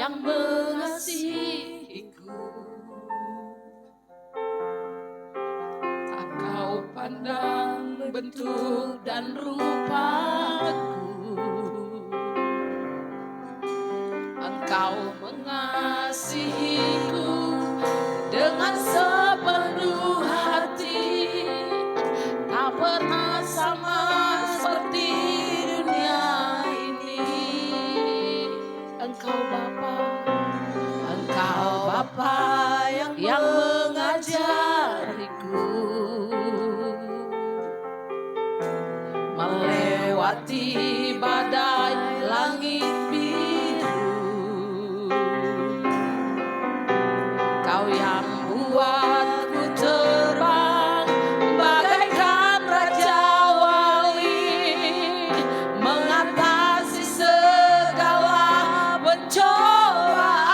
yang mengasihiku. Tak kau pandang bentuk dan rupaku, Engkau mengasihiku dengan sepenuh hati. Tak pernah sama seperti dunia ini. Engkau Bapa yang mengajariku melewati badai langit biru. Kau yang buatku terbang bagaikan raja wali, mengatasi segala pencobaan.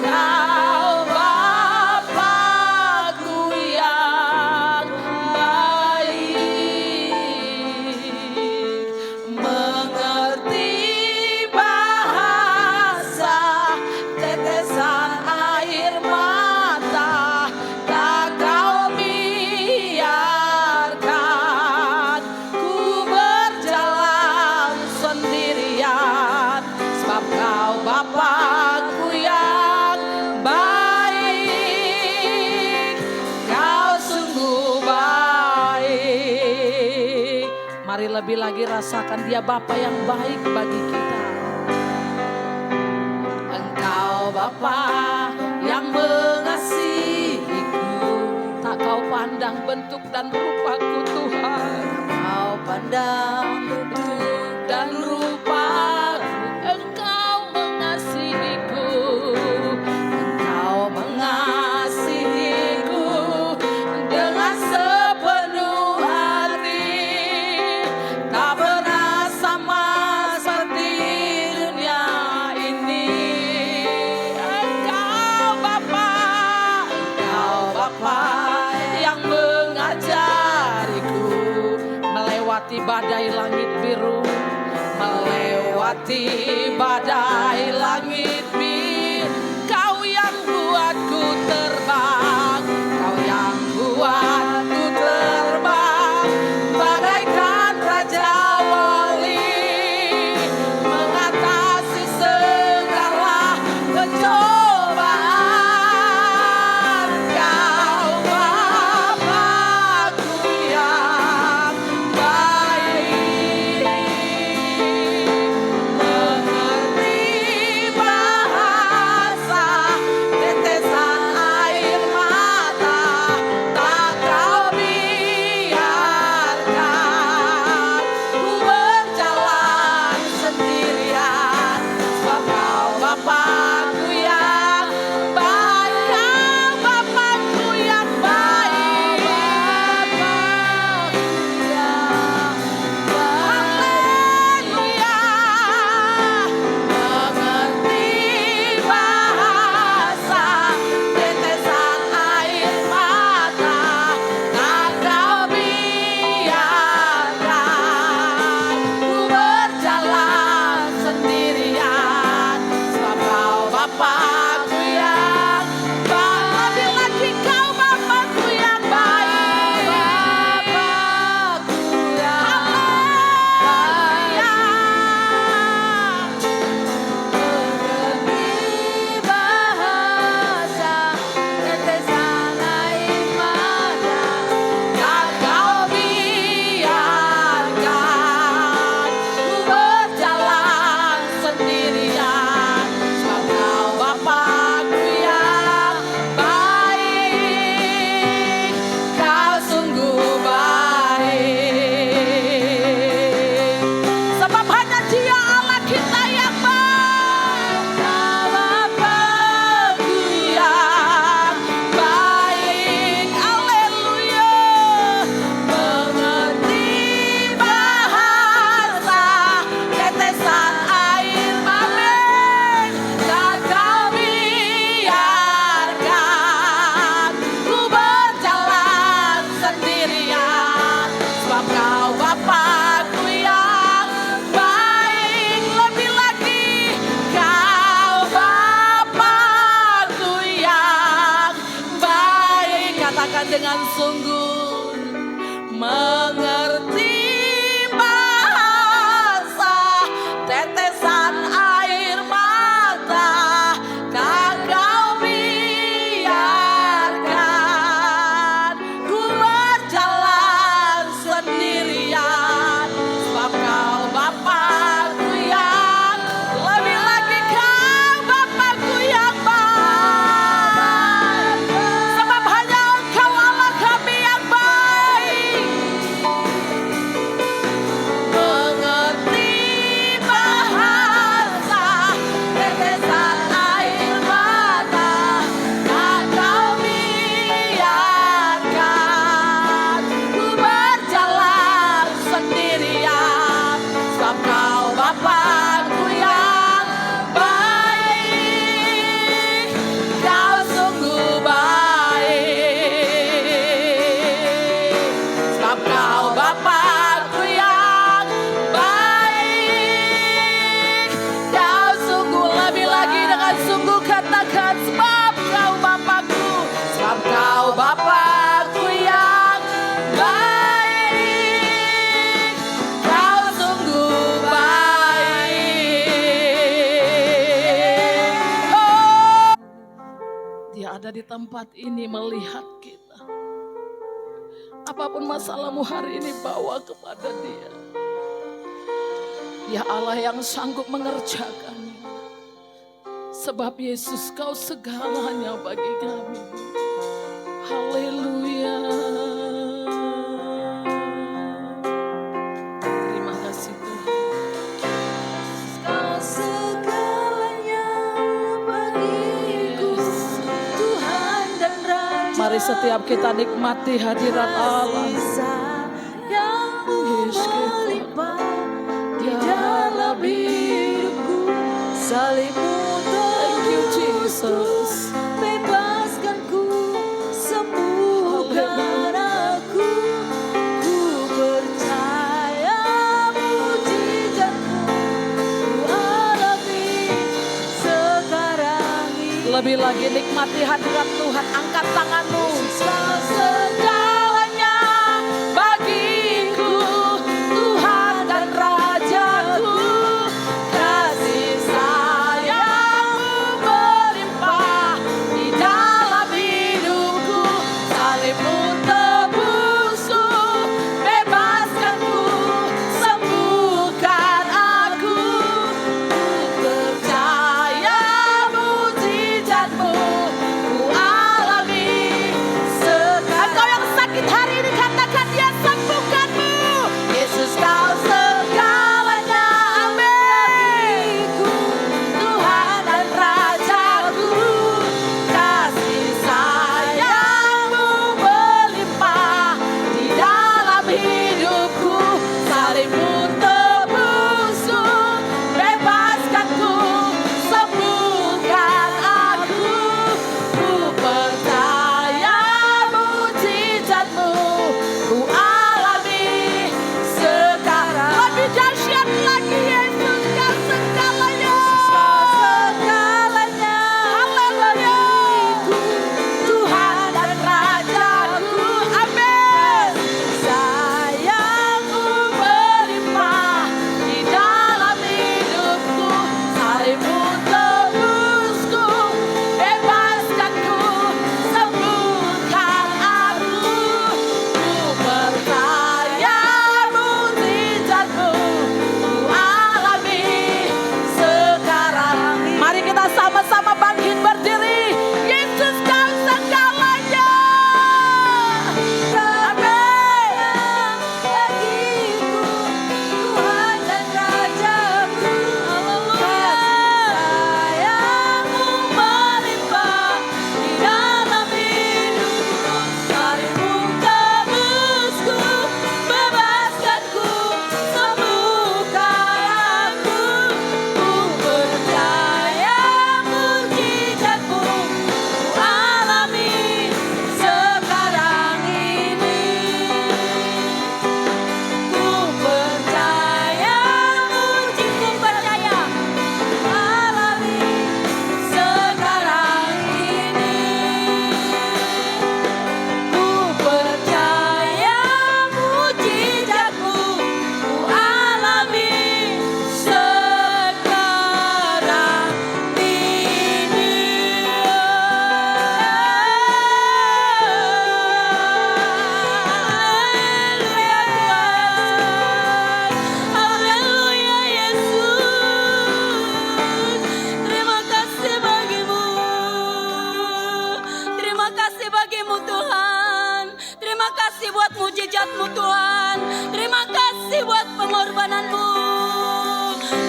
Kau Bapa-Ku yang baik, mengerti bahasa tetesan air mata. Tak kau biarkan ku berjalan sendirian, sebab kau Bapa-Ku yang baik. Kau sungguh baik. Mari lebih lagi rasakan Dia Bapa yang baik bagi kita. Engkau Bapa yang mengasihiku. Tak kau pandang bentuk dan rupaku Tuhan. Kau pandang bentuk dan rupaku. Engkau mengasihiku. Engkau mengasihiku dengan sepenuh hati. Tak pernah sama seperti dunia ini. Engkau Bapa yang mengajariku melewati badai langit biru, melewati badai langit biru. Kau yang buatku terbang, Kau yang buatku terbang bagaikan raja wali, mengatasi segala pencobaan. Kau Bapa-Ku yang baik, mengerti bahasa tetesan air di tempat ini melihat kita. Apapun masalahmu hari ini, bawa kepada Dia. Dia Allah yang sanggup mengerjakannya. Sebab Yesus, Kau segalanya bagi kami. Haleluya. Terima kasih Tuhan. Kau segalanya bagiku, Tuhan dan Raja. Mari setiap kita nikmati hadirat Allah. Yang melimpah di dalam hidupku, salibmu Yesus, bebaskanku, sembuhkan aku. Ku percaya mujizatmu, ku alami sekarang ini. Lebih lagi nikmati hadirat Tuhan. Angkat tanganmu. Kau segalanya bagiku, Tuhan dan Rajaku. Kasih sayang-Mu melimpah di dalam hidupku, salib-Mu tebusku, bebaskanku, sembuhkan aku. Ku percaya mujizat-Mu, ku alami sekarang. Engkau yang sakit hari ini, katakan Dia sembuhkanmu. Yesus, Kau segalanya bagiku, Tuhan dan Rajaku. Kasih sayang-Mu melimpah di dalam hidupku, salib-Mu tebusku, bebaskanku, sembuhkan aku. Ku percaya mujizat-Mu, ku alami sekarang. Lebih dahsyat lagi, Yesus, Kau segalanya. Haleluya. Tuhan dan Rajaku. Amin. Sayang-Mu melimpah di dalam hidupku, salib-Mu tebusku, bebaskanku, sembuhkan aku. Ku percaya mujizat-Mu, ku alami sekarang ini. Mari kita sama-sama bangkit berdiri. Yesus, Kau segalanya. Amin. Bagiku, Tuhan dan Rajaku. Haleluya. Sayang-Mu melimpah di dalam hidupku, salib-Mu tebusku, bebaskanku, sembuhkan aku. Ku percaya mujizat-Mu, ku alami sekarang ini. Ku percaya mujizat-Mu, alami sekarang ini. Ku percaya mujizat-Mu, ku alami sekarang ini. Haleluya Yesus, terima kasih bagimu. Terima kasih bagimu Tuhan. Terima kasih buat mujizat-Mu Tuhan. Terima kasih buat pengorbanan-Mu.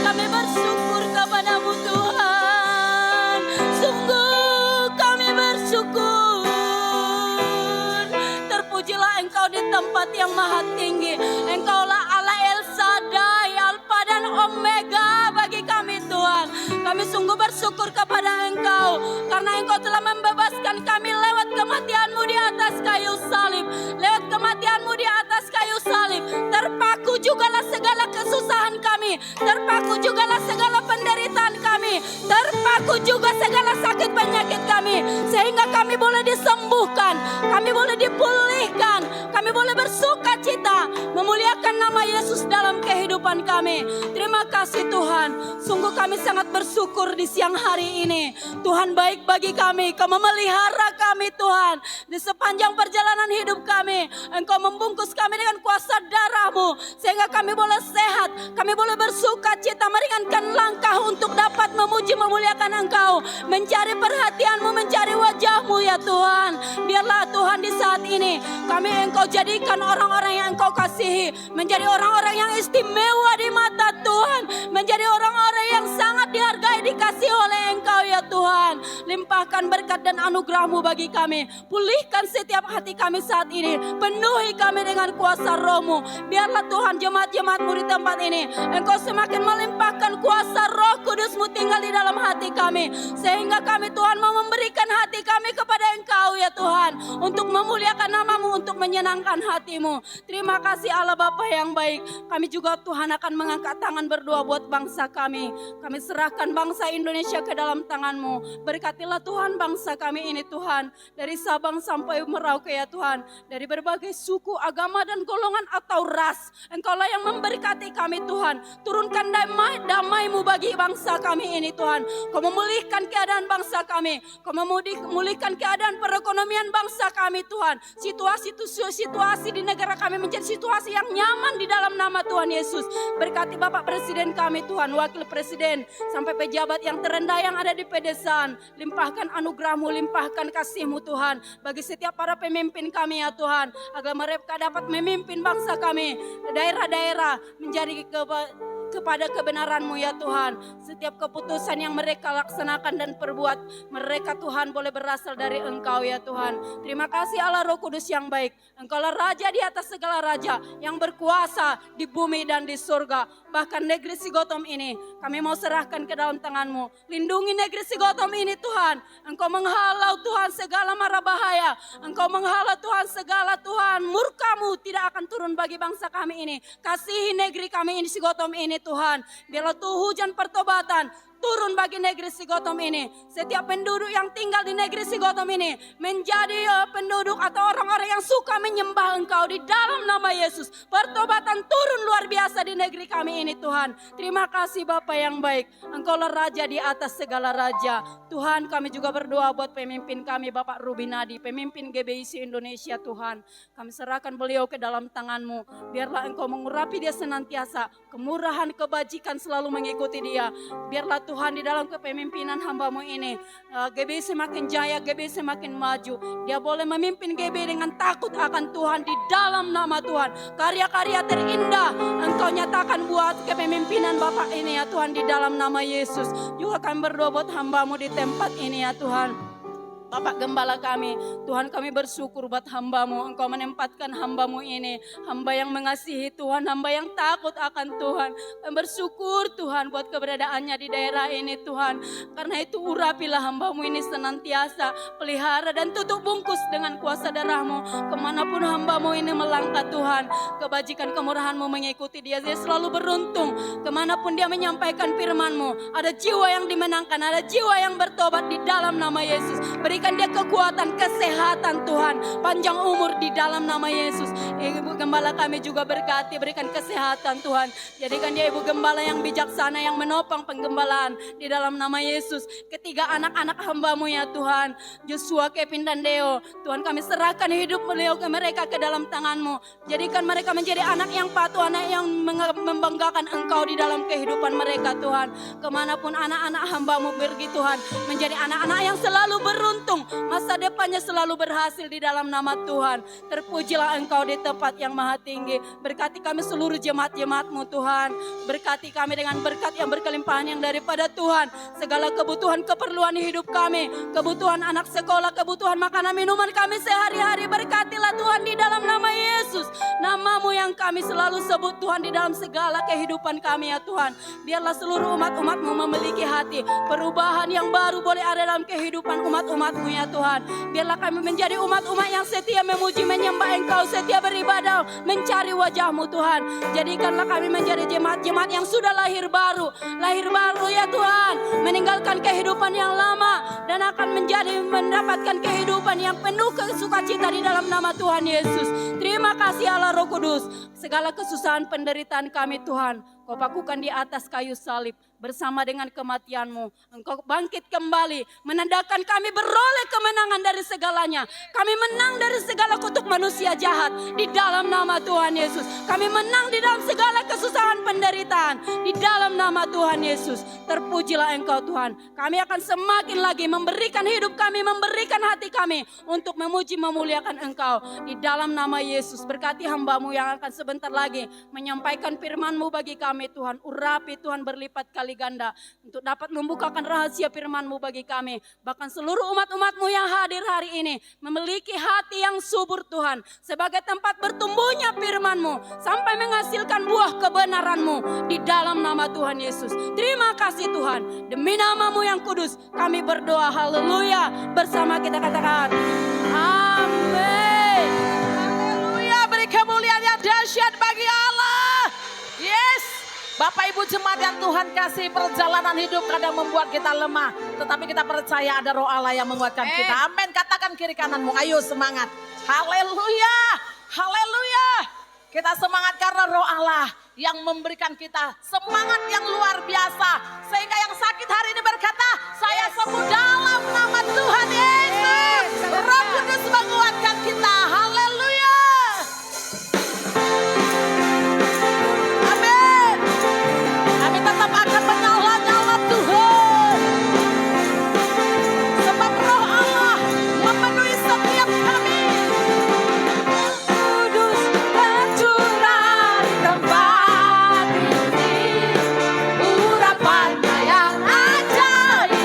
Kami bersyukur kepada-Mu Tuhan. Sungguh kami bersyukur. Terpujilah Engkau di tempat yang maha tinggi. Engkaulah Allah El Shaddai, Alfa dan Omega bagi kami Tuhan. Kami sungguh bersyukur kepada Engkau, karena Engkau telah membebaskan kami lewat kematian-Mu di atas kayu salib. Lewat kematian-Mu di atas kayu salib, terpaku jugalah segala kesusahan kami, terpaku jugalah segala penderitaan kami, terpaku juga segala sakit penyakit kami, sehingga kami boleh disembuhkan, kami boleh dipulihkan, kami boleh bersuka cita memuliakan nama Yesus dalam kehidupan kami. Terima kasih Tuhan. Sungguh kami sangat bersyukur di siang hari ini. Tuhan baik bagi kami. Kau memelihara kami Tuhan. Di sepanjang perjalanan hidup kami. Engkau membungkus kami dengan kuasa darah-Mu. Sehingga kami boleh sehat. Kami boleh bersuka cita meringankan langkah untuk dapat memuji memuliakan Engkau. Mencari perhatian-Mu, mencari wajah-Mu ya Tuhan. Biarlah Tuhan di saat ini kami Engkau jadikan orang-orang yang Engkau kasihi. Menjadi orang-orang yang istimewa di mata Tuhan. Menjadi orang-orang yang sangat dihargai, dikasihi oleh Engkau ya Tuhan. Limpahkan berkat dan anugerah-Mu bagi kami. Pulihkan setiap hati kami saat ini. Penuhi kami dengan kuasa Roh-Mu. Biarlah Tuhan jemaat-jemaat-Mu di tempat ini. Engkau semakin melimpahkan kuasa Roh Kudus-Mu tinggal di dalam hati kami. Sehingga kami Tuhan mau memberikan hati kami kepada Engkau ya Tuhan. Untuk memuliakan nama-Mu, untuk menyenangkan hati-Mu. Terima kasih Allah Bapa yang baik. Kami juga Tuhan akan mengangkat tangan berdoa buat bangsa kami. Kami serahkan bangsa Indonesia ke dalam tangan-Mu. Berkatilah Tuhan bangsa kami ini Tuhan. Dari Sabang sampai Merauke ya Tuhan. Dari berbagai suku, agama dan golongan atau ras. Engkaulah yang memberkati kami Tuhan. Turunkan damai-Mu bagi bangsa kami ini Tuhan. Kau memulihkan keadaan bangsa kami. Kau memulihkan keadaan perekonomian bangsa kami Tuhan. Situasi di negara kami menjadi situasi yang nyaman di dalam nama Tuhan Yesus. Berkati Bapak Presiden kami Tuhan, Wakil Presiden, sampai pejabat yang terendah yang ada di pedesaan. Limpahkan anugerah-Mu, limpahkan kasih-Mu Tuhan. Bagi setiap para pemimpin kami ya Tuhan. Agar mereka dapat memimpin bangsa kami. Daerah-daerah menjadi kepada kebenaran-Mu ya Tuhan. Setiap keputusan yang mereka laksanakan dan perbuat, mereka Tuhan boleh berasal dari Engkau ya Tuhan. Terima kasih Allah Roh Kudus yang baik. Engkaulah Raja di atas segala raja, yang berkuasa di bumi dan di surga. Bahkan negeri Sigotom ini kami mau serahkan ke dalam tangan-Mu. Lindungi negeri Sigotom ini Tuhan. Engkau menghalau Tuhan segala mara bahaya. Engkau menghalau Tuhan segala Tuhan murka-Mu tidak akan turun bagi bangsa kami ini. Kasihi negeri kami ini Sigotom ini Tuhan. Biarlah tuh hujan pertobatan turun bagi negeri Sigotom ini. Setiap penduduk yang tinggal di negeri Sigotom ini menjadi penduduk atau orang-orang yang suka menyembah Engkau di dalam nama Yesus. Pertobatan turun luar biasa di negeri kami ini Tuhan. Terima kasih Bapa yang baik. Engkaulah Raja di atas segala raja. Tuhan, kami juga berdoa buat pemimpin kami Bapak Rubinadi, pemimpin GBIC Indonesia Tuhan. Kami serahkan beliau ke dalam tangan-Mu. Biarlah Engkau mengurapi dia senantiasa. Kemurahan, kebajikan selalu mengikuti dia. Biarlah Tuhan di dalam kepemimpinan hamba-Mu ini, GB semakin jaya, GB semakin maju. Dia boleh memimpin GB dengan takut akan Tuhan di dalam nama Tuhan. Karya-karya terindah Engkau nyatakan buat kepemimpinan Bapak ini ya Tuhan di dalam nama Yesus. Juga kami berdoa buat hamba-Mu di tempat ini ya Tuhan. Bapak Gembala kami, Tuhan kami bersyukur buat hamba-Mu. Engkau menempatkan hamba-Mu ini, hamba yang mengasihi Tuhan, hamba yang takut akan Tuhan. Kami bersyukur Tuhan buat keberadaannya di daerah ini Tuhan. Karena itu urapilah hamba-Mu ini senantiasa, pelihara dan tutup bungkus dengan kuasa darah-Mu. Kemanapun hamba-Mu ini melangkah Tuhan, kebajikan kemurahan-Mu mengikuti dia. Dia selalu beruntung, kemanapun dia menyampaikan firman-Mu. Ada jiwa yang dimenangkan, ada jiwa yang bertobat di dalam nama Yesus. Berikan dia kekuatan, kesehatan Tuhan. Panjang umur di dalam nama Yesus. Ibu Gembala kami juga berkati, berikan kesehatan Tuhan. Jadikan dia Ibu Gembala yang bijaksana, yang menopang penggembalaan di dalam nama Yesus. Ketiga anak-anak hamba-Mu ya Tuhan, Joshua, Kevin dan Deo. Tuhan kami serahkan hidup beliau ke mereka ke dalam tangan-Mu. Jadikan mereka menjadi anak yang patuh, anak yang membanggakan Engkau di dalam kehidupan mereka Tuhan. Kemanapun anak-anak hamba-Mu pergi Tuhan, menjadi anak-anak yang selalu beruntung. Masa depannya selalu berhasil di dalam nama Tuhan. Terpujilah Engkau di tempat yang maha tinggi. Berkati kami seluruh jemaat-jemaat-Mu Tuhan. Berkati kami dengan berkat yang berkelimpahan yang daripada Tuhan. Segala kebutuhan keperluan hidup kami, kebutuhan anak sekolah, kebutuhan makanan minuman kami sehari-hari. Berkatilah Tuhan di dalam nama Yesus. Nama-Mu yang kami selalu sebut Tuhan di dalam segala kehidupan kami ya Tuhan. Biarlah seluruh umat-umat-Mu memiliki hati perubahan yang baru boleh ada dalam kehidupan umat-umat umat-umat-Mu ya Tuhan. Biarlah kami menjadi umat-umat yang setia memuji menyembah Engkau, setia beribadah, mencari wajah-Mu Tuhan. Jadikanlah kami menjadi jemaat-jemaat yang sudah lahir baru ya Tuhan, meninggalkan kehidupan yang lama dan akan mendapatkan kehidupan yang penuh sukacita di dalam nama Tuhan Yesus. Terima kasih Allah Roh Kudus. Segala kesusahan penderitaan kami Tuhan, Kau pakukan di atas kayu salib bersama dengan kematian-Mu. Engkau bangkit kembali, menandakan kami beroleh kemenangan dari segalanya. Kami menang dari segala kutuk manusia jahat di dalam nama Tuhan Yesus. Kami menang di dalam segala kesusahan penderitaan di dalam nama Tuhan Yesus. Terpujilah Engkau Tuhan. Kami akan semakin lagi memberikan hidup kami, memberikan hati kami untuk memuji memuliakan Engkau di dalam nama Yesus. Berkati hamba-Mu yang akan sebentar lagi menyampaikan firman-Mu bagi kami Tuhan. Urapi Tuhan berlipat kali ganda untuk dapat membukakan rahasia firman-Mu bagi kami. Bahkan seluruh umat-umat-Mu yang hadir hari ini memiliki hati yang subur Tuhan, sebagai tempat bertumbuhnya firman-Mu sampai menghasilkan buah kebenaran-Mu di dalam nama Tuhan Yesus. Terima kasih Tuhan, demi nama-Mu yang kudus kami berdoa. Haleluya. Bersama kita katakan amin. Haleluya, beri kemuliaan yang dahsyat bagi Allah. Yes. Bapak Ibu jemaat yang Tuhan kasih, perjalanan hidup kadang membuat kita lemah. Tetapi kita percaya ada Roh Allah yang menguatkan kita. Amin. Katakan kiri kananmu, ayo semangat. Haleluya. Haleluya. Kita semangat karena Roh Allah yang memberikan kita semangat yang luar biasa. Sehingga yang sakit hari ini berkata, saya sembuh dalam nama Tuhan Yesus. Roh Kudus menguatkan kita. Haleluya. Amin. Kami tetap akan menyala-nyala Tuhan. Sebab Roh Allah memenuhi setiap kami. Kudus tercurah di tempat ini, urapannya yang ajaib.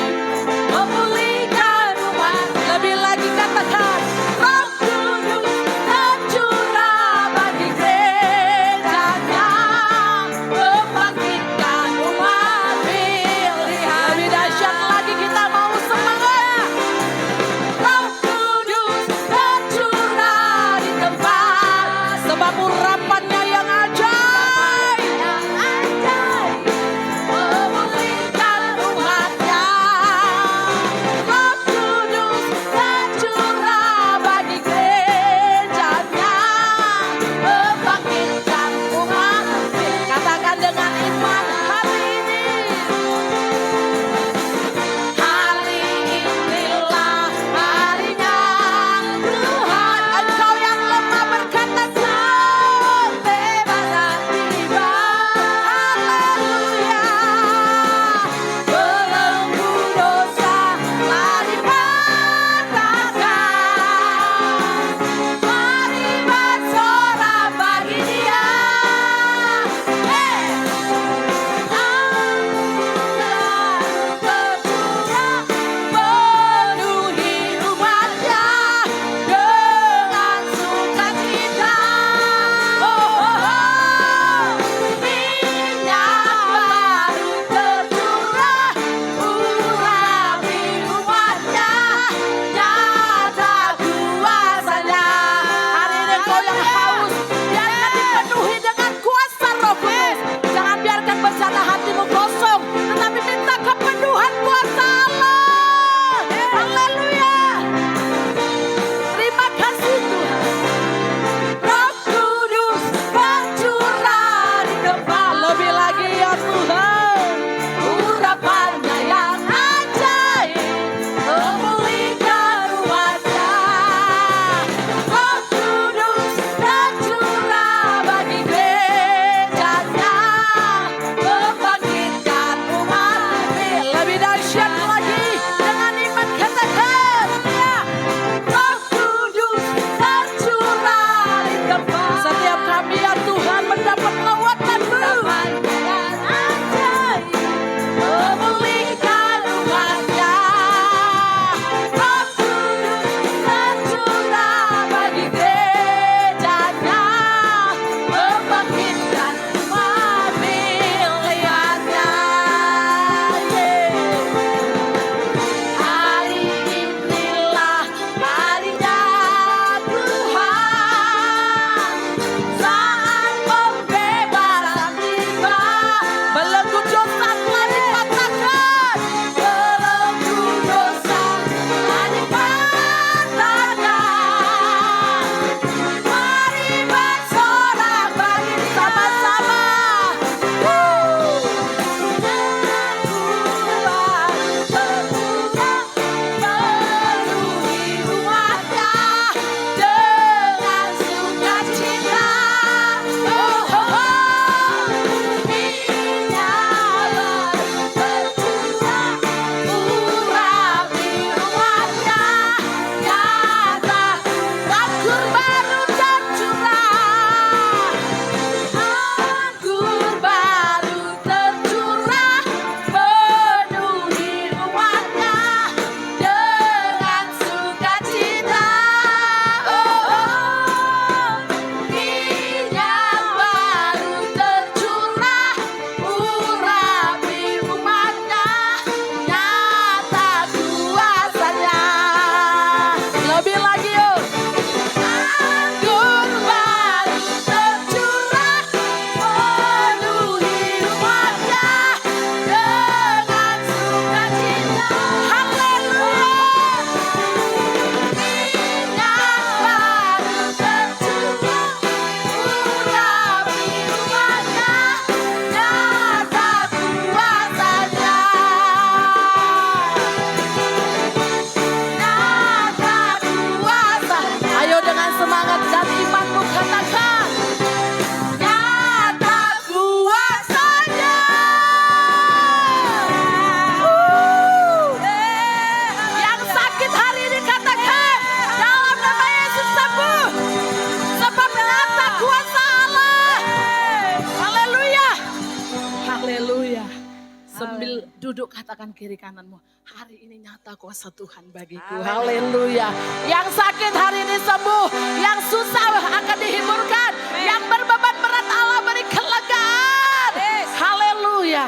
Sambil duduk katakan kiri kananmu, hari ini nyata kuasa Tuhan bagiku. Haleluya. Yang sakit hari ini sembuh, yang susah akan dihiburkan, yang berbeban berat Allah beri kelegaan. Haleluya.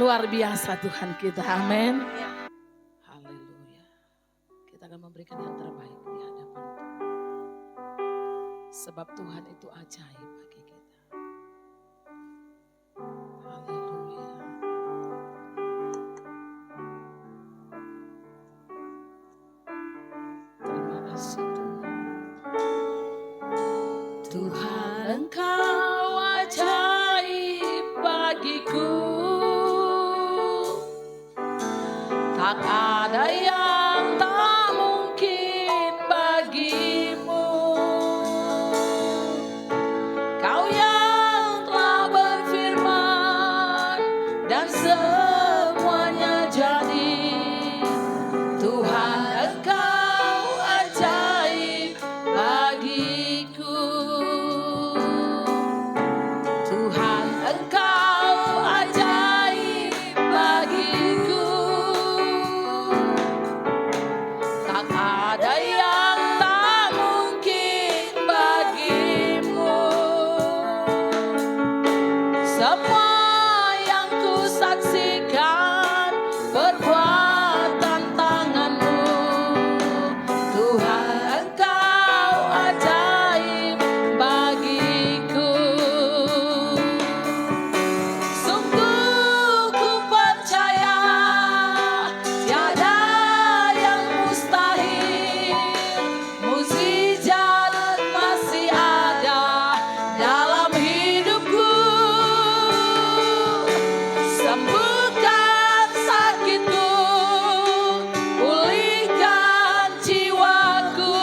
Luar biasa Tuhan kita. Amin. Haleluya. Kita akan memberikan yang terbaik di hadapan Tuhan. Sebab Tuhan itu ajaib bagi kita. Haleluya. Terima kasih Tuhan. Tuhan Engkau ajaib bagiku. Tak ada yang tak mungkin bagimu. Kau yang telah berfirman dan semuanya jadi. Tuhan Engkau ajaib bagiku. Tuhan Engkau ajaib bagiku. Tak ada yang tak mungkin bagimu. Semua yang ku saksikan perbuatan tanganmu. Tuhan Engkau ajaib bagiku. Sungguh ku percaya tiada yang mustahil. Mukjizat masih ada dalam hidupku. Sembuhkan sakitku, pulihkan jiwaku.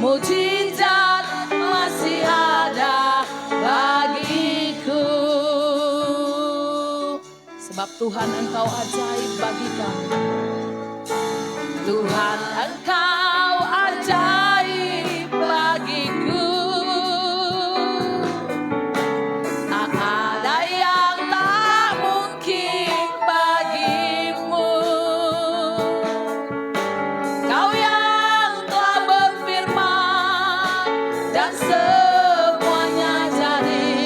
Mukjizat masih ada bagiku. Sebab Tuhan Engkau ajaib bagi kami. Tuhan Engkau ajaib bagiku. Tak ada yang tak mungkin bagimu. Kau yang telah berfirman dan semuanya jadi.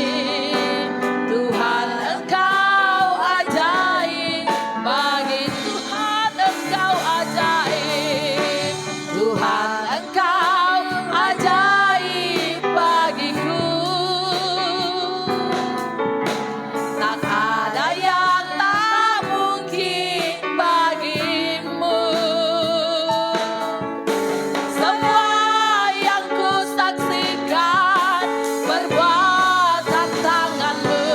Tuhan Engkau ajaib bagi Tuhan Engkau ajaib. Tuhan Engkau ajaib bagiku. Tak ada yang tak mungkin bagimu. Semua yang ku saksikan perbuatan tanganmu.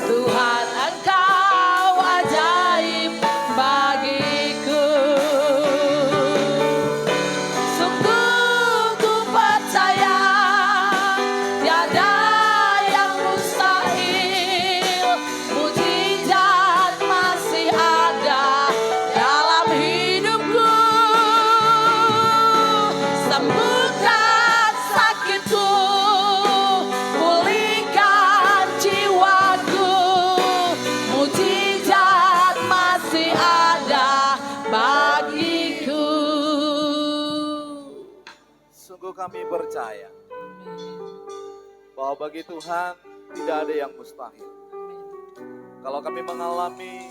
Tuhan Engkau ajaib bagiku. Sungguh ku percaya tiada yang mustahil. Mukjizat masih ada dalam hidupku. Sembuhkan sakitku, pulihkan jiwaku. Mukjizat masih ada bagiku. Sungguh kami percaya bahwa bagi Tuhan tidak ada yang mustahil. Kalau kami mengalami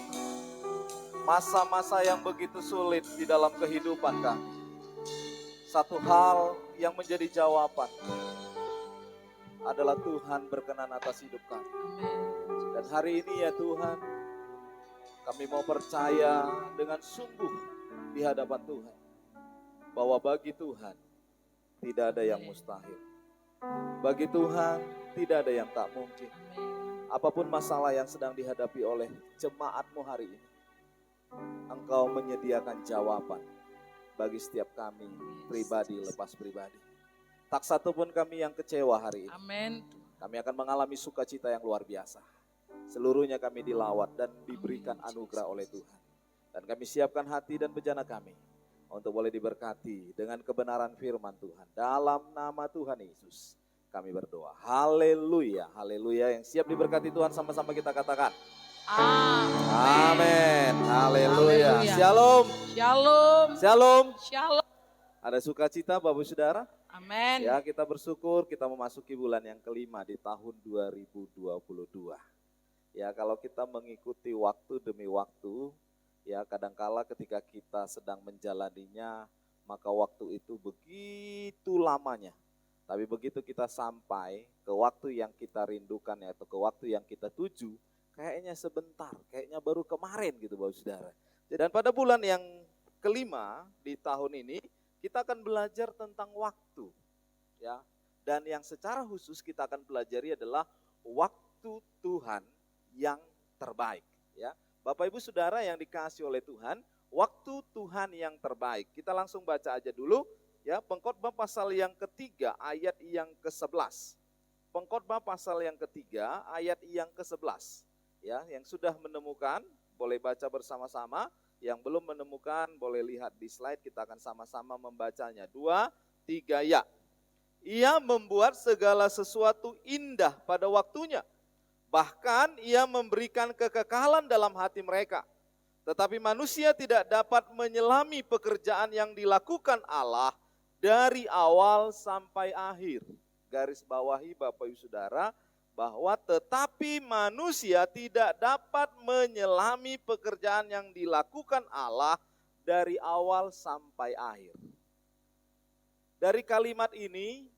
masa-masa yang begitu sulit di dalam kehidupan kami, satu hal yang menjadi jawaban adalah Tuhan berkenan atas hidup kami. Dan hari ini ya Tuhan, kami mau percaya dengan sungguh di hadapan Tuhan bahwa bagi Tuhan tidak ada yang mustahil. Bagi Tuhan tidak ada yang tak mungkin. Apapun masalah yang sedang dihadapi oleh jemaat-Mu hari ini, Engkau menyediakan jawaban bagi setiap kami pribadi lepas pribadi. Tak satu pun kami yang kecewa hari ini. Amin. Kami akan mengalami sukacita yang luar biasa. Seluruhnya kami dilawat dan diberikan anugerah oleh Tuhan. Dan kami siapkan hati dan bejana kami untuk boleh diberkati dengan kebenaran firman Tuhan. Dalam nama Tuhan Yesus kami berdoa. Haleluya, haleluya. Yang siap diberkati Tuhan sama-sama kita katakan. Amin. Haleluya. Haleluya. Shalom. Shalom. Shalom. Shalom. Ada sukacita Bapak Ibu Saudara? Amin. Ya, kita bersyukur kita memasuki bulan yang kelima di tahun 2022. Ya, kalau kita mengikuti waktu demi waktu, ya kadangkala ketika kita sedang menjalaninya, maka waktu itu begitu lamanya. Tapi begitu kita sampai ke waktu yang kita rindukan atau ke waktu yang kita tuju, kayaknya sebentar, kayaknya baru kemarin gitu Bapak Saudara. Dan pada bulan yang kelima di tahun ini, kita akan belajar tentang waktu. Ya. Dan yang secara khusus kita akan pelajari adalah waktu Tuhan yang terbaik. Ya. Bapak Ibu Saudara yang dikasihi oleh Tuhan, waktu Tuhan yang terbaik. Kita langsung baca aja dulu. Ya, Pengkhotbah pasal yang ketiga ayat yang ke-11. Pengkhotbah pasal yang ketiga ayat yang ke-11. Ya, yang sudah menemukan boleh baca bersama-sama, yang belum menemukan boleh lihat di slide, kita akan sama-sama membacanya. 2, 3 ya. Ia membuat segala sesuatu indah pada waktunya. Bahkan ia memberikan kekekalan dalam hati mereka. Tetapi manusia tidak dapat menyelami pekerjaan yang dilakukan Allah dari awal sampai akhir. Garis bawahi Bapak Ibu Saudara, bahwa tetapi manusia tidak dapat menyelami pekerjaan yang dilakukan Allah dari awal sampai akhir. Dari kalimat ini,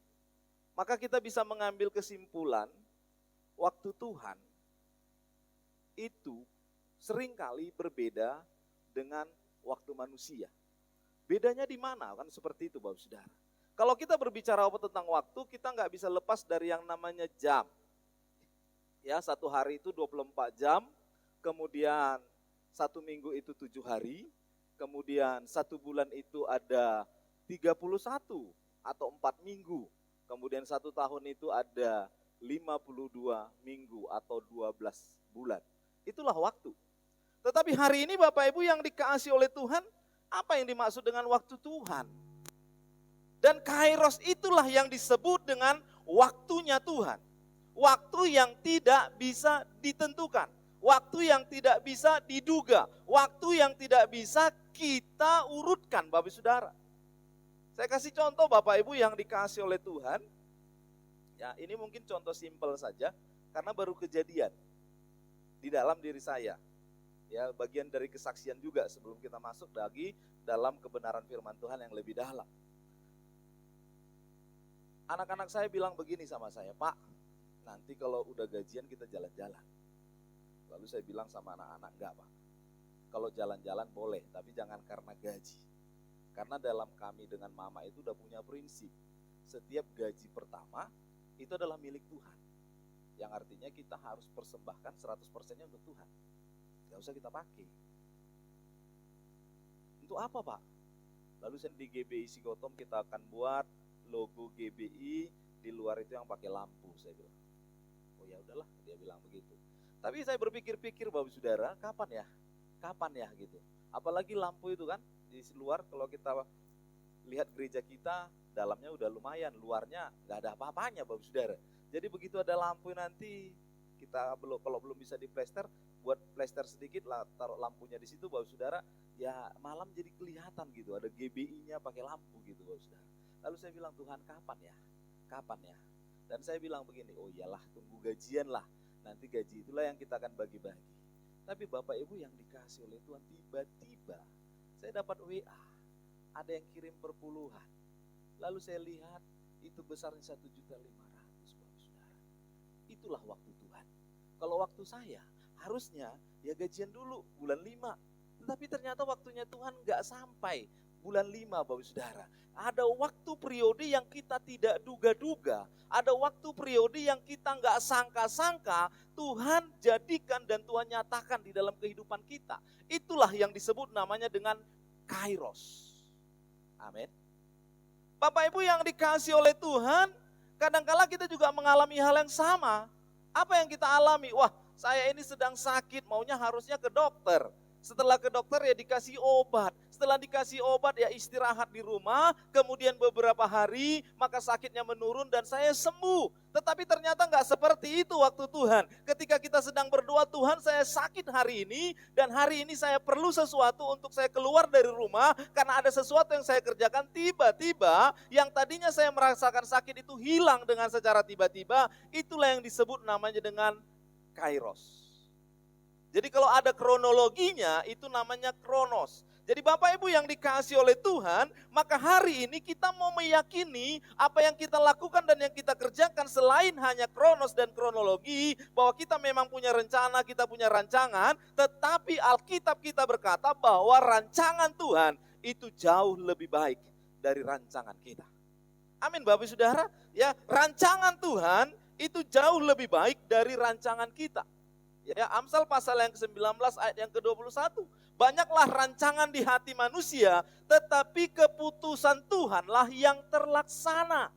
maka kita bisa mengambil kesimpulan, waktu Tuhan itu seringkali berbeda dengan waktu manusia. Bedanya di mana? Kan seperti itu Bapak Saudara. Kalau kita berbicara tentang waktu, kita nggak bisa lepas dari yang namanya jam. Ya, satu hari itu 24 jam, kemudian satu minggu itu 7 hari, kemudian satu bulan itu ada 31 atau 4 minggu, kemudian satu tahun itu ada 52 minggu atau 12 bulan. Itulah waktu. Tetapi hari ini Bapak Ibu yang dikasihi oleh Tuhan, apa yang dimaksud dengan waktu Tuhan? Dan kairos itulah yang disebut dengan waktunya Tuhan. Waktu yang tidak bisa ditentukan, waktu yang tidak bisa diduga, waktu yang tidak bisa kita urutkan Bapak Saudara. Saya kasih contoh Bapak Ibu yang dikasihi oleh Tuhan. Ya, ini mungkin contoh simpel saja karena baru kejadian di dalam diri saya. Ya, bagian dari kesaksian juga sebelum kita masuk lagi dalam kebenaran firman Tuhan yang lebih dalam. Anak-anak saya bilang begini sama saya, Pak, nanti kalau udah gajian kita jalan-jalan. Lalu saya bilang sama anak-anak, enggak Pak, kalau jalan-jalan boleh, tapi jangan karena gaji. Karena dalam kami dengan mama itu udah punya prinsip, setiap gaji pertama itu adalah milik Tuhan. Yang artinya kita harus persembahkan 100%-nya untuk Tuhan. Gak usah kita pakai. Untuk apa Pak? Lalu di GBI Sigotom kita akan buat logo GBI, di luar itu yang pakai lampu, saya bilang. Oh ya udahlah, dia bilang begitu. Tapi saya berpikir-pikir Bapak Saudara, kapan ya gitu. Apalagi lampu itu kan di luar, kalau kita lihat gereja kita, dalamnya udah lumayan, luarnya nggak ada apa-apanya Bapak Saudara. Jadi begitu ada lampu nanti kita kalau belum bisa diplester, buat plester sedikit lah, taruh lampunya di situ Bapak Saudara, ya malam jadi kelihatan gitu, ada GBI-nya pakai lampu gitu Bapak Saudara. Lalu saya bilang, Tuhan kapan ya? Dan saya bilang begini, oh iyalah tunggu gajian lah, nanti gaji itulah yang kita akan bagi-bagi. Tapi Bapak Ibu yang dikasih oleh Tuhan, tiba-tiba saya dapat WA, ada yang kirim perpuluhan. Lalu saya lihat itu besarnya 1.500.000 Bapak Saudara. Itulah waktu Tuhan. Kalau waktu saya harusnya ya gajian dulu bulan 5. Tetapi ternyata waktunya Tuhan gak sampai bulan 5 Bapak Saudara. Ada waktu periode yang kita tidak duga-duga. Ada waktu periode yang kita gak sangka-sangka Tuhan jadikan dan Tuhan nyatakan di dalam kehidupan kita. Itulah yang disebut namanya dengan kairos. Amin. Bapak Ibu yang dikasihi oleh Tuhan, kadangkala kita juga mengalami hal yang sama. Apa yang kita alami? Wah, saya ini sedang sakit, maunya harusnya ke dokter. Setelah ke dokter ya dikasih obat. setelah dikasih obat ya istirahat di rumah, kemudian beberapa hari maka sakitnya menurun dan saya sembuh. Tetapi ternyata nggak seperti itu waktu Tuhan. Ketika kita sedang berdoa, Tuhan saya sakit hari ini dan hari ini saya perlu sesuatu untuk saya keluar dari rumah karena ada sesuatu yang saya kerjakan, tiba-tiba yang tadinya saya merasakan sakit itu hilang dengan secara tiba-tiba. Itulah yang disebut namanya dengan kairos. Jadi kalau ada kronologinya itu namanya kronos. Jadi Bapak Ibu yang dikasihi oleh Tuhan, maka hari ini kita mau meyakini apa yang kita lakukan dan yang kita kerjakan selain hanya kronos dan kronologi, bahwa kita memang punya rencana, kita punya rancangan, tetapi Alkitab kita berkata bahwa rancangan Tuhan itu jauh lebih baik dari rancangan kita. Amin Bapak Saudara, ya rancangan Tuhan itu jauh lebih baik dari rancangan kita. Ya, Amsal pasal yang ke-19 ayat yang ke-21. Banyaklah rancangan di hati manusia, tetapi keputusan Tuhanlah yang terlaksana.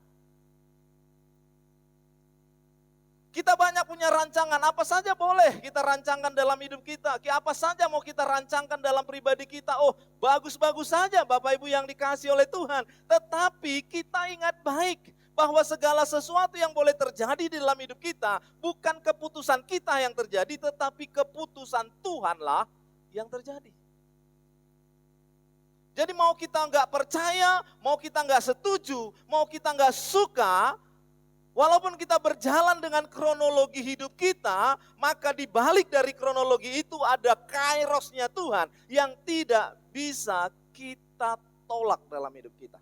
Kita banyak punya rancangan, apa saja boleh kita rancangkan dalam hidup kita. Apa saja mau kita rancangkan dalam pribadi kita. Oh, bagus-bagus saja Bapak Ibu yang dikasihi oleh Tuhan. Tetapi kita ingat baik bahwa segala sesuatu yang boleh terjadi di dalam hidup kita, bukan keputusan kita yang terjadi, tetapi keputusan Tuhanlah yang terjadi. Jadi mau kita nggak percaya, mau kita nggak setuju, mau kita nggak suka, walaupun kita berjalan dengan kronologi hidup kita, maka di balik dari kronologi itu ada kairosnya Tuhan yang tidak bisa kita tolak dalam hidup kita.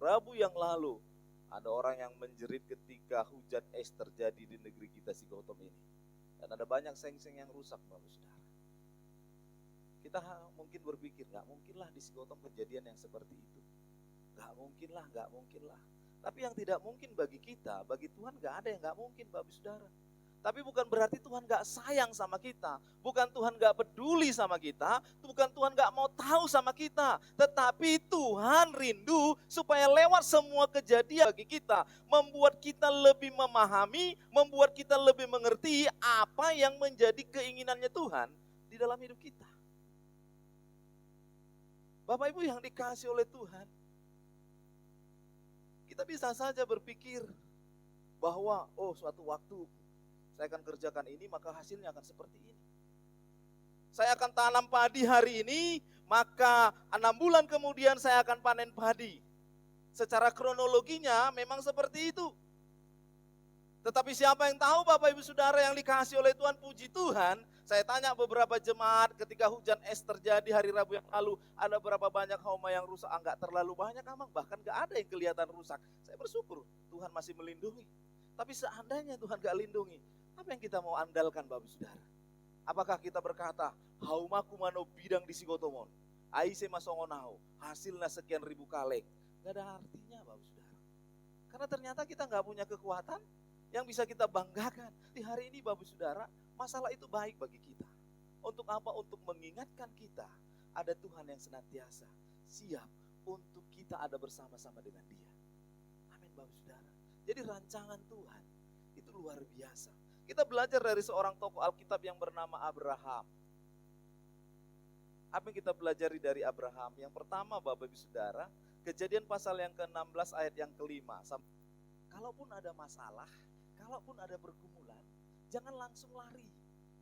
Rabu yang lalu, ada orang yang menjerit ketika hujan es terjadi di negeri kita Sigotom ini. Dan ada banyak seng-seng yang rusak Bapak Saudara. Kita mungkin berpikir, gak mungkinlah di Sigotom kejadian yang seperti itu. Gak mungkinlah. Tapi yang tidak mungkin bagi kita, bagi Tuhan gak ada yang gak mungkin Bapak Saudara. Tapi bukan berarti Tuhan gak sayang sama kita. Bukan Tuhan gak peduli sama kita. Bukan Tuhan gak mau tahu sama kita. Tetapi Tuhan rindu supaya lewat semua kejadian bagi kita. Membuat kita lebih memahami, membuat kita lebih mengerti apa yang menjadi keinginannya Tuhan di dalam hidup kita. Bapak Ibu yang dikasihi oleh Tuhan. Kita bisa saja berpikir bahwa suatu waktu saya akan kerjakan ini, maka hasilnya akan seperti ini. Saya akan tanam padi hari ini, maka 6 bulan kemudian saya akan panen padi. Secara kronologinya memang seperti itu. Tetapi siapa yang tahu Bapak Ibu Saudara yang dikasihi oleh Tuhan, puji Tuhan. Saya tanya beberapa jemaat ketika hujan es terjadi hari Rabu yang lalu, ada berapa banyak homa yang rusak? Enggak terlalu banyak amang, bahkan enggak ada yang kelihatan rusak. Saya bersyukur Tuhan masih melindungi. Tapi seandainya Tuhan enggak lindungi, apa yang kita mau andalkan Bapak Saudara? Apakah kita berkata, haumaku mano bidang di Sigotomon, aise masongonau, hasilnya sekian ribu kaleng. Gak ada artinya Bapak Saudara. Karena ternyata kita gak punya kekuatan yang bisa kita banggakan. Di hari ini Bapak Saudara, masalah itu baik bagi kita. Untuk apa? Untuk mengingatkan kita, ada Tuhan yang senantiasa siap untuk kita ada bersama-sama dengan Dia. Amin Bapak Saudara. Jadi rancangan Tuhan itu luar biasa. Kita belajar dari seorang tokoh Alkitab yang bernama Abraham. Apa yang kita pelajari dari Abraham? Yang pertama Bapak Ibu Saudara, Kejadian pasal yang ke-16 ayat yang ke-5. Kalaupun ada masalah, kalaupun ada pergumulan, jangan langsung lari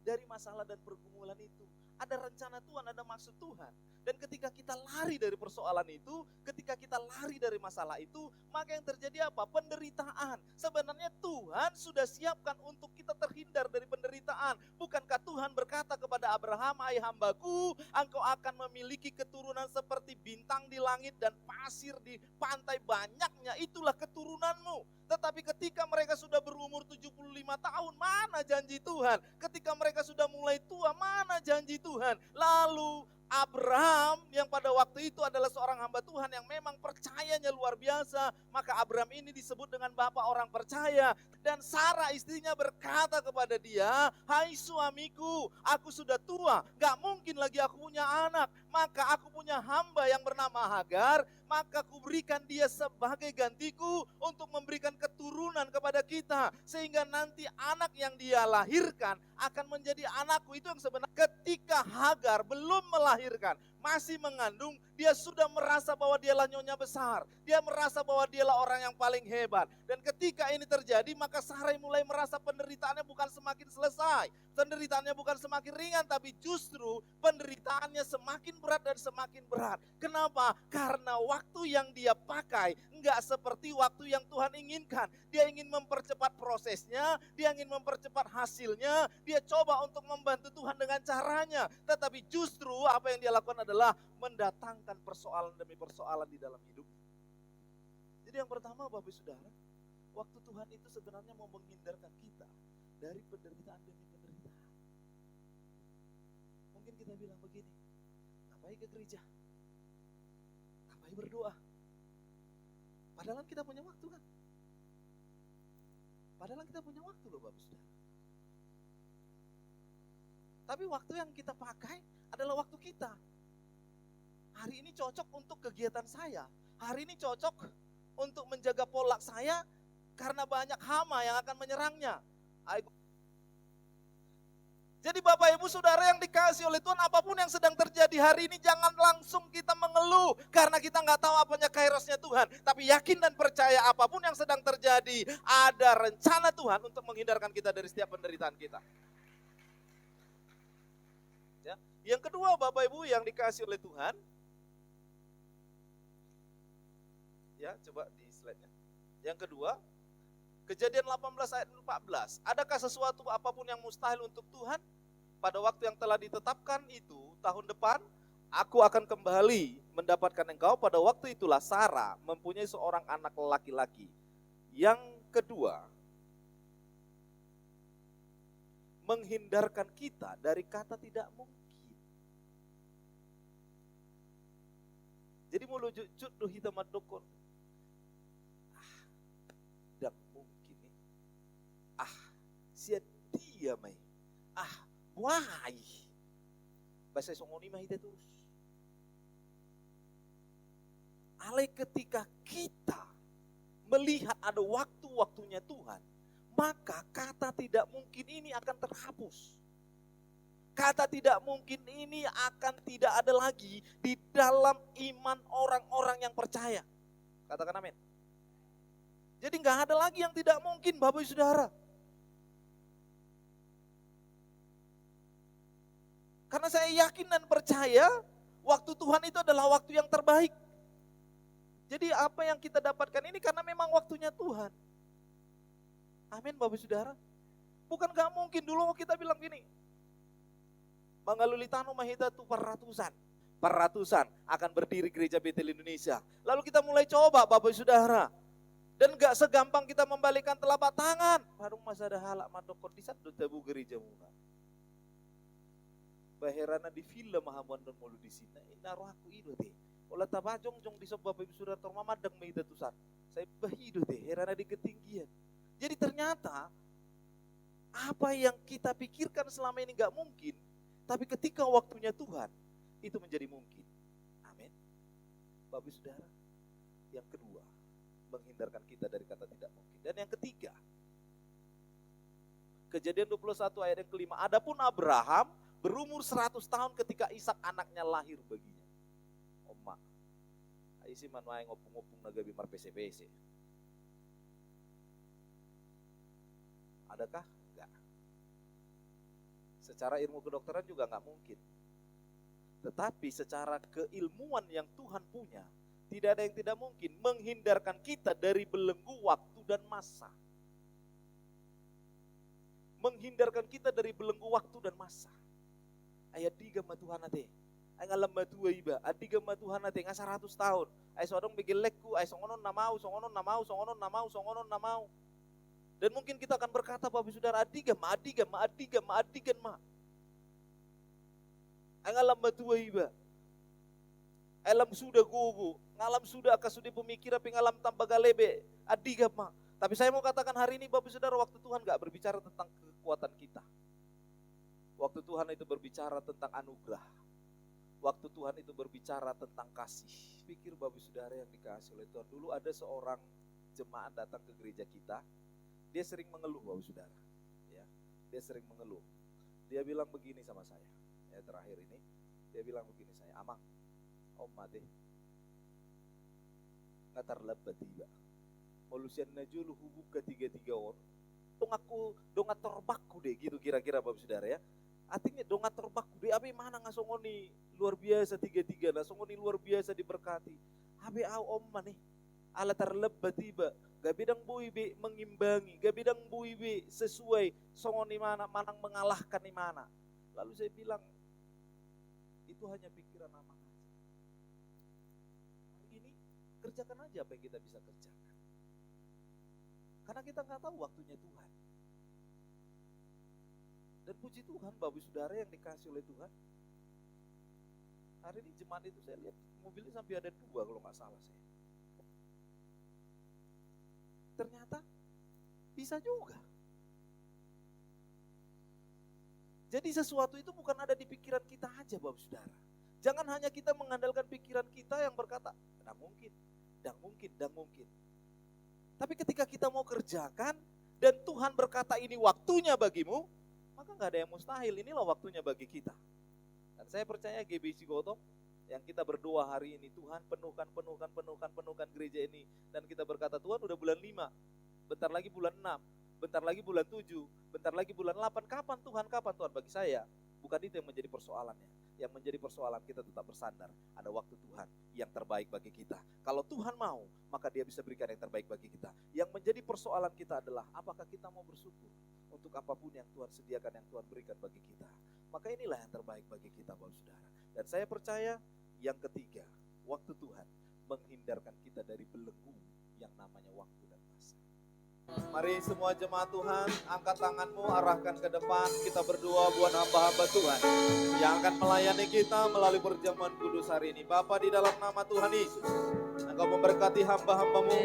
dari masalah dan pergumulan itu. Ada rencana Tuhan, ada maksud Tuhan. Dan ketika kita lari dari persoalan itu, ketika kita lari dari masalah itu, maka yang terjadi apa? Penderitaan. Sebenarnya Tuhan sudah siapkan untuk kita terhindar dari penderitaan. Bukankah Tuhan berkata kepada Abraham, hai hambaku, engkau akan memiliki keturunan seperti bintang di langit dan pasir di pantai, banyaknya itulah keturunanmu. Tetapi ketika mereka sudah berumur 75 tahun, mana janji Tuhan? Ketika mereka sudah mulai tua, mana janji Tuhan? Lalu Abraham yang pada waktu itu adalah seorang hamba Tuhan yang memang percayanya luar biasa. Maka Abraham ini disebut dengan bapak orang percaya. Dan Sarah istrinya berkata kepada dia, hai suamiku, aku sudah tua, gak mungkin lagi aku punya anak. Maka aku punya hamba yang bernama Hagar, maka kuberikan dia sebagai gantiku untuk memberikan keturunan kepada kita. Sehingga nanti anak yang dia lahirkan akan menjadi anakku. Itu yang sebenarnya ketika Hagar belum melahirkan, masih mengandung, dia sudah merasa bahwa dialah nyonya besar. Dia merasa bahwa dialah orang yang paling hebat. Dan ketika ini terjadi, maka Sarai mulai merasa penderitaannya bukan semakin selesai. Penderitaannya bukan semakin ringan, tapi justru penderitaannya semakin berat dan semakin berat. Kenapa? Karena waktu yang dia pakai enggak seperti waktu yang Tuhan inginkan. Dia ingin mempercepat prosesnya, dia ingin mempercepat hasilnya, dia coba untuk membantu Tuhan dengan caranya. Tetapi justru apa yang dia lakukan adalah mendatangkan persoalan demi persoalan di dalam hidup. Jadi yang pertama Bapak Saudara, waktu Tuhan itu sebenarnya mau menghindarkan kita dari penderitaan demi penderitaan. Mungkin kita bilang begini, ngapain ke gereja? Ngapain berdoa? Padahal kita punya waktu kan? Padahal kita punya waktu loh Bapak Saudara. Tapi waktu yang kita pakai adalah waktu kita. Hari ini cocok untuk kegiatan saya. Hari ini cocok untuk menjaga polak saya karena banyak hama yang akan menyerangnya. Jadi Bapak Ibu Saudara yang dikasihi oleh Tuhan, apapun yang sedang terjadi hari ini jangan langsung kita mengeluh karena kita nggak tahu apanya kairosnya Tuhan. Tapi yakin dan percaya apapun yang sedang terjadi, ada rencana Tuhan untuk menghindarkan kita dari setiap penderitaan kita. Ya. Yang kedua Bapak Ibu yang dikasihi oleh Tuhan, ya coba di slide-nya. Yang kedua, Kejadian 18 ayat 14. Adakah sesuatu apapun yang mustahil untuk Tuhan? Pada waktu yang telah ditetapkan itu, tahun depan, aku akan kembali mendapatkan engkau. Pada waktu itulah Sarah mempunyai seorang anak laki-laki. Yang kedua, menghindarkan kita dari kata tidak mungkin. Jadi mulu cut do hitam adokon. Tidak mungkin. Sia dia mai. Why? Bahasa songoni mah itu terus. Ale ketika kita melihat ada waktu-waktunya Tuhan, maka kata tidak mungkin ini akan terhapus. Kata tidak mungkin ini akan tidak ada lagi di dalam iman orang-orang yang percaya. Katakan amin. Jadi nggak ada lagi yang tidak mungkin Bapak Ibu Saudara. Karena saya yakin dan percaya waktu Tuhan itu adalah waktu yang terbaik. Jadi apa yang kita dapatkan ini karena memang waktunya Tuhan. Amin Bapak Saudara. Bukan gak mungkin dulu kita bilang gini. Mangalulitano mahita itu perratusan akan berdiri gereja Betel Indonesia. Lalu kita mulai coba Bapak Saudara. Dan gak segampang kita membalikkan telapak tangan. Harung masa ada halak mandokor di sana tebu gereja muna. Baherana di film mahamuan dan mulu di sini. Inaruh aku itu deh. Olah tabajong jong di sebab Bapak Ibu Saudara tormamadang mai datusan. Saya bahidu deh, herana di ketinggian. Jadi ternyata apa yang kita pikirkan selama ini gak mungkin, tapi ketika waktunya Tuhan itu menjadi mungkin. Amin. Bapak Ibu Saudara, yang kedua, menghindarkan kita dari kata tidak mungkin. Dan yang ketiga, Kejadian 21 ayat yang kelima, adapun Abraham berumur 100 tahun ketika Ishak anaknya lahir baginya. Oma, isi manuai ngopung-ngopung nagabi mar PC-PC. Adakah? Enggak. Secara ilmu kedokteran juga enggak mungkin. Tetapi secara keilmuan yang Tuhan punya, tidak ada yang tidak mungkin menghindarkan kita dari belenggu waktu dan masa. Menghindarkan kita dari belenggu waktu dan masa. Ayat 3 Tuhan ate. Ay ngalam matua iba. Adiga Tuhan ate nga 100 tahun. Ay sodong bigilekku. Ay songonon na mau. Dan mungkin kita akan berkata Bapak Saudara, adiga ma. Ay ngalam matua iba. Alam sudah gogo. Ngalam sudah akasudi pemikiran pingalam tambagalebe. Adiga ma. Tapi saya mau katakan hari ini Bapak Saudara, waktu Tuhan gak berbicara tentang kekuatan kita. Waktu Tuhan itu berbicara tentang anugerah. Waktu Tuhan itu berbicara tentang kasih. Pikir Bapak Saudara yang dikasih oleh Tuhan. Dulu ada seorang jemaat datang ke gereja kita. Dia sering mengeluh Bapak Saudara. Ya, dia sering mengeluh. Dia bilang begini sama saya. Ya, terakhir ini. Dia bilang begini saya, Amang, Om Mate, ngatar lebat tiba. Polusian najulu hubung ketiga-tiga on. Dongat torbakku deh gitu kira-kira Bapak Saudara ya. Artinya dongat torbakku deh, abi mana ngasongoni luar biasa tiga-tiga, ngasongoni luar biasa diberkati. Abi au Om nih, ala terlebat tiba. Gak bidang bui be mengimbangi, gak bidang bui be sesuai songoni mana, manang mengalahkan di mana. Lalu saya bilang, itu hanya pikiran Amang aja. Hari ini kerjakan aja apa yang kita bisa kerjakan. Karena kita nggak tahu waktunya Tuhan. Dan puji Tuhan Bapak Saudara yang dikasih oleh Tuhan. Hari ini jemaat itu saya lihat mobilnya sampai ada 2 kalau nggak salah saya. Ternyata bisa juga. Jadi sesuatu itu bukan ada di pikiran kita aja Bapak Saudara. Jangan hanya kita mengandalkan pikiran kita yang berkata, tidak mungkin, tidak mungkin, tidak mungkin. Tapi ketika kita mau kerjakan dan Tuhan berkata ini waktunya bagimu, maka nggak ada yang mustahil, inilah waktunya bagi kita. Dan saya percaya GBC Gotong yang kita berdoa hari ini, Tuhan penuhkan gereja ini. Dan kita berkata Tuhan udah bulan 5, bentar lagi bulan 6, bentar lagi bulan 7, bentar lagi bulan 8, kapan Tuhan? Bagi saya, bukan itu yang menjadi persoalannya. Yang menjadi persoalan kita tetap bersandar, ada waktu Tuhan yang terbaik bagi kita. Kalau Tuhan mau, maka Dia bisa berikan yang terbaik bagi kita. Yang menjadi persoalan kita adalah, apakah kita mau bersyukur untuk apapun yang Tuhan sediakan, yang Tuhan berikan bagi kita. Maka inilah yang terbaik bagi kita Bapak Saudara. Dan saya percaya yang ketiga, waktu Tuhan menghindarkan kita dari belenggu yang namanya waktu dan masa. Mari semua jemaat Tuhan, angkat tanganmu, arahkan ke depan. Kita berdoa buat hamba-hamba Tuhan yang akan melayani kita melalui perjamuan kudus hari ini. Bapa, di dalam nama Tuhan Yesus, Engkau memberkati hamba-hambamu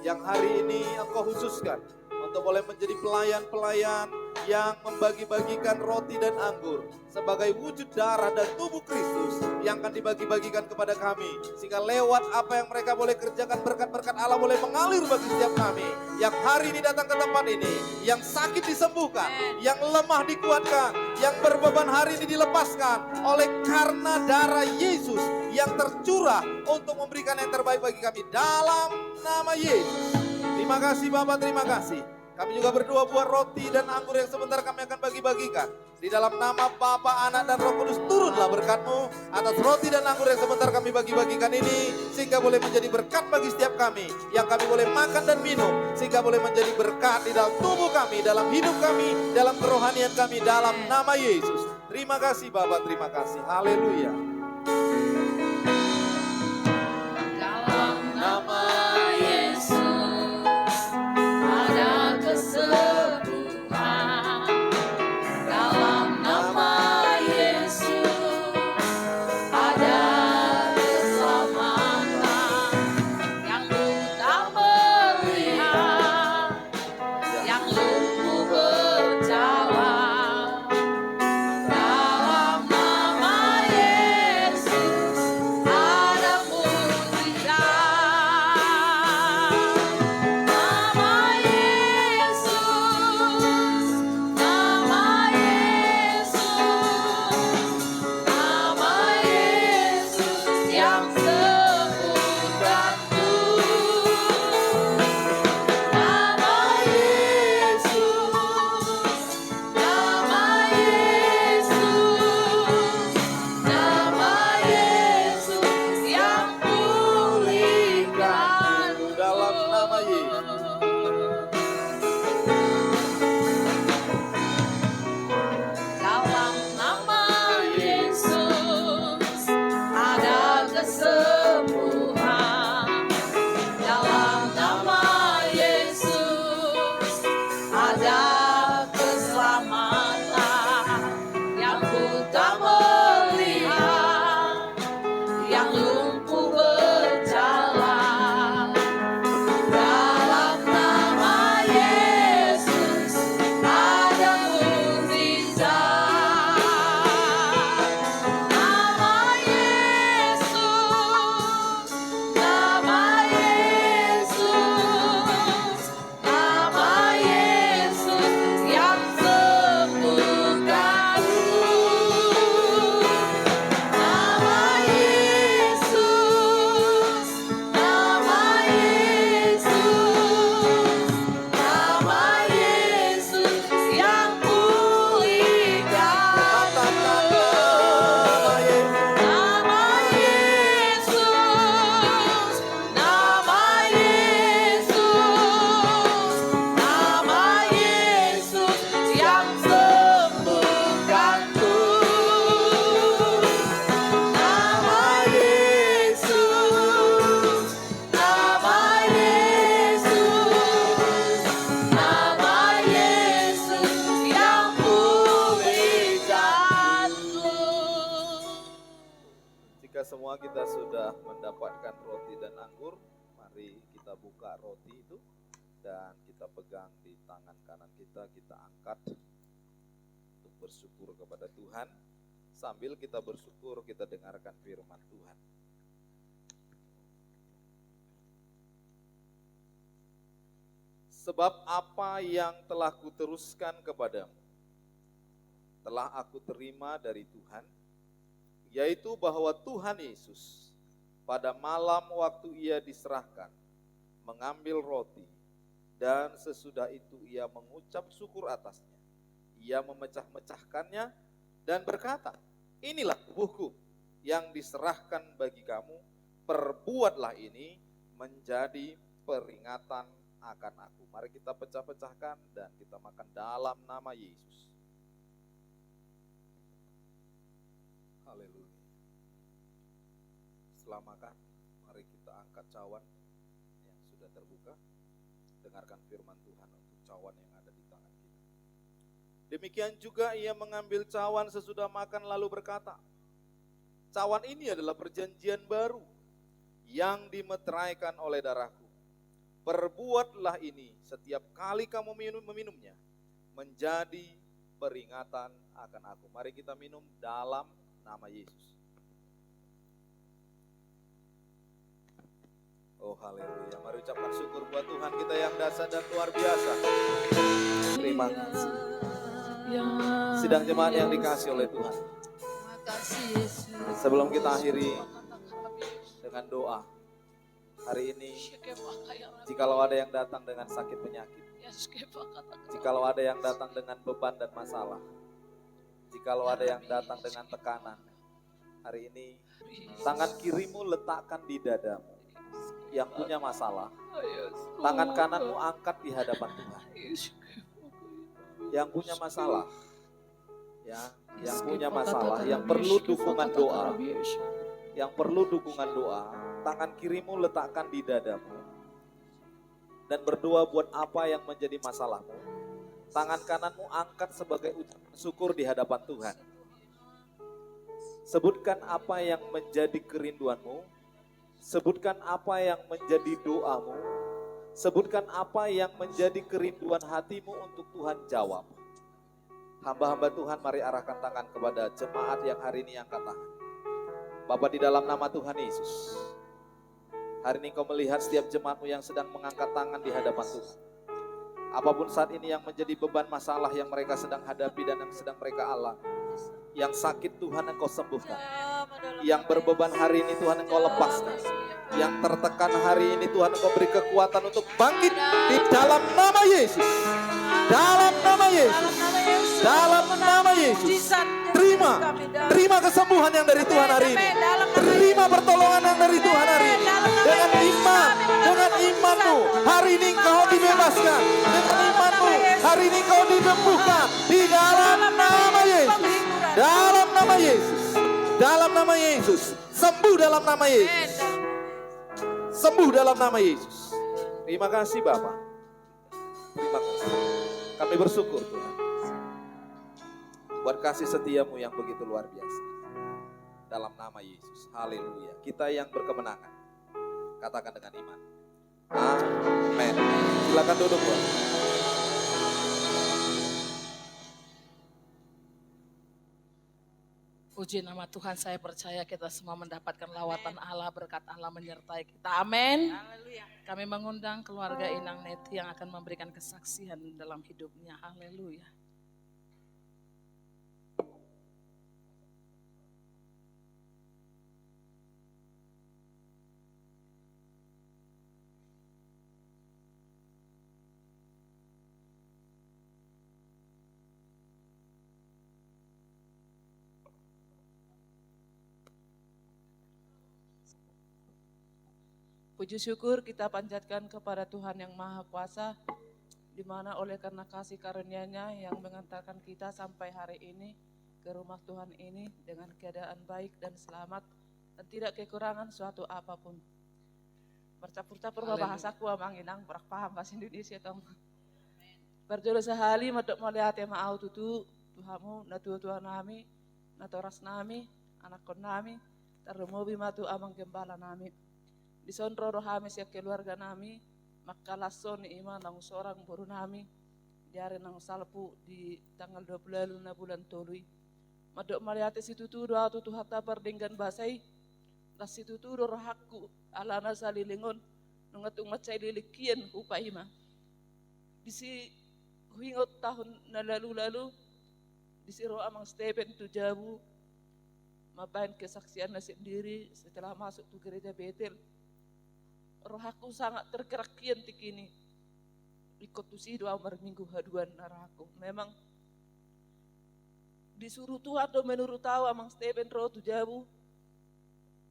yang hari ini Engkau khususkan untuk boleh menjadi pelayan-pelayan yang membagi-bagikan roti dan anggur sebagai wujud darah dan tubuh Kristus yang akan dibagi-bagikan kepada kami, sehingga lewat apa yang mereka boleh kerjakan, berkat-berkat Allah boleh mengalir bagi setiap kami yang hari ini datang ke tempat ini, yang sakit disembuhkan, yang lemah dikuatkan, yang berbeban hari ini dilepaskan oleh karena darah Yesus yang tercurah untuk memberikan yang terbaik bagi kami dalam nama Yesus. Terima kasih Bapak, terima kasih. Kami juga berdoa buat roti dan anggur yang sebentar kami akan bagi-bagikan. Di dalam nama Bapa, Anak, dan Roh Kudus, turunlah berkat-Mu atas roti dan anggur yang sebentar kami bagi-bagikan ini, sehingga boleh menjadi berkat bagi setiap kami, yang kami boleh makan dan minum, sehingga boleh menjadi berkat di dalam tubuh kami, dalam hidup kami, dalam kerohanian kami, dalam nama Yesus. Terima kasih Bapa, terima kasih. Haleluya. Dalam nama Yesus ada kesembuhan. Dalam nama Yesus ada keselamatan. Yang buta melihat, yang lumpuh berjalan. Dalam nama Yesus ada Ketika semua kita sudah mendapatkan roti dan anggur, mari kita buka roti itu dan kita pegang di tangan kanan kita angkat untuk bersyukur kepada Tuhan. Sambil kita bersyukur, kita dengarkan firman Tuhan. Sebab apa yang telah kuteruskan kepadamu, telah aku terima dari Tuhan, yaitu bahwa Tuhan Yesus pada malam waktu ia diserahkan, mengambil roti, dan sesudah itu ia mengucap syukur atasnya. Ia memecah-mecahkannya dan berkata, inilah tubuhku yang diserahkan bagi kamu, perbuatlah ini menjadi peringatan akan aku. Mari kita pecah-pecahkan dan kita makan dalam nama Yesus. Haleluya. Setelah makan, mari kita angkat cawan yang sudah terbuka. Dengarkan firman Tuhan untuk cawan yang ada di tangan kita. Demikian juga ia mengambil cawan sesudah makan lalu berkata, cawan ini adalah perjanjian baru yang dimeteraikan oleh darahku. Perbuatlah ini setiap kali kamu meminumnya menjadi peringatan akan aku. Mari kita minum dalam nama Yesus. Oh haleluya. Mari ucapkan syukur buat Tuhan kita yang dahsyat dan luar biasa. Terima kasih. Sidang jemaat yang dikasih oleh Tuhan. Sebelum kita akhiri dengan doa, hari ini jikalau ada yang datang dengan sakit penyakit, jikalau ada yang datang dengan beban dan masalah, jikalau ada yang datang dengan tekanan, hari ini tangan kirimu letakkan di dadamu. Yang punya masalah, tangan kananmu angkat di hadapan Tuhan. Yang punya masalah, ya, yang punya masalah, yang perlu dukungan doa, yang perlu dukungan doa, tangan kirimu letakkan di dadamu dan berdoa buat apa yang menjadi masalahmu. Tangan kananmu angkat sebagai ucapan syukur di hadapan Tuhan. Sebutkan apa yang menjadi kerinduanmu. Sebutkan apa yang menjadi doamu. Sebutkan apa yang menjadi kerinduan hatimu untuk Tuhan jawab. Hamba-hamba Tuhan, mari arahkan tangan kepada jemaat yang hari ini angkat tangan. Bapa, di dalam nama Tuhan Yesus, hari ini Kau melihat setiap jemaatmu yang sedang mengangkat tangan di hadapan Tuhan. Apapun saat ini yang menjadi beban masalah yang mereka sedang hadapi dan yang sedang mereka alami. Yang sakit Tuhan Engkau sembuhkan. Yang berbeban hari ini Tuhan Engkau lepaskan. Yang tertekan hari ini Tuhan Engkau beri kekuatan untuk bangkit di dalam nama Yesus. Dalam nama Yesus. Dalam nama Yesus. Terima kesembuhan yang dari Tuhan hari ini. Terima pertolongan yang dari Tuhan hari ini. Dengan imanmu hari ini Kau dibebaskan. Dengan imanmu hari ini Kau disembuhkan di dalam nama Yesus. Dalam nama Yesus. Dalam nama Yesus. Sembuh dalam nama Yesus. Sembuh dalam nama Yesus. Terima kasih Bapa. Terima kasih. Kami bersyukur Tuhan. Buat kasih setiamu yang begitu luar biasa. Dalam nama Yesus. Haleluya. Kita yang berkemenangan. Katakan dengan iman. Amin. Silakan duduk Tuhan. Puji nama Tuhan, saya percaya kita semua mendapatkan lawatan Allah, berkat Allah menyertai kita. Amin. Kami mengundang keluarga Inang Neti yang akan memberikan kesaksian dalam hidupnya. Haleluya. Puji syukur kita panjatkan kepada Tuhan yang Maha Kuasa, di mana oleh karena kasih karunia-Nya yang mengantarkan kita sampai hari ini ke rumah Tuhan ini dengan keadaan baik dan selamat dan tidak kekurangan suatu apapun. Bercampur-campur bahasaku amang inang berak paham bahasa Indonesia tong. Berjodoh sehali medok melihat yang mau tutu Tuhamu na Tuhan nami na toras nami anak kon nami Termobi matu amang gembala nami. Di sonro rohami siya keluarga nami. Makalason ni iman ng seorang buru nami. Diari ng salpu di tanggal 20 na bulan tului. Madok maliate situ tudo atu tuhata perdinggan basai. Tas situ tudo rohakku alana salilingon. Nungatung macay lilikian upahima. Disi huingot tahun na lalu-lalu. Disi roh amang Stephen Tujabu. Mabain kesaksian na sendiri setelah masuk ke gereja Betel. Rohaku sangat tergerak kian tikini. Ikut tusi doa minggu haduan rohaku. Memang disuruh Tuhan do menurut tahu amang Stephen roh Tujabu.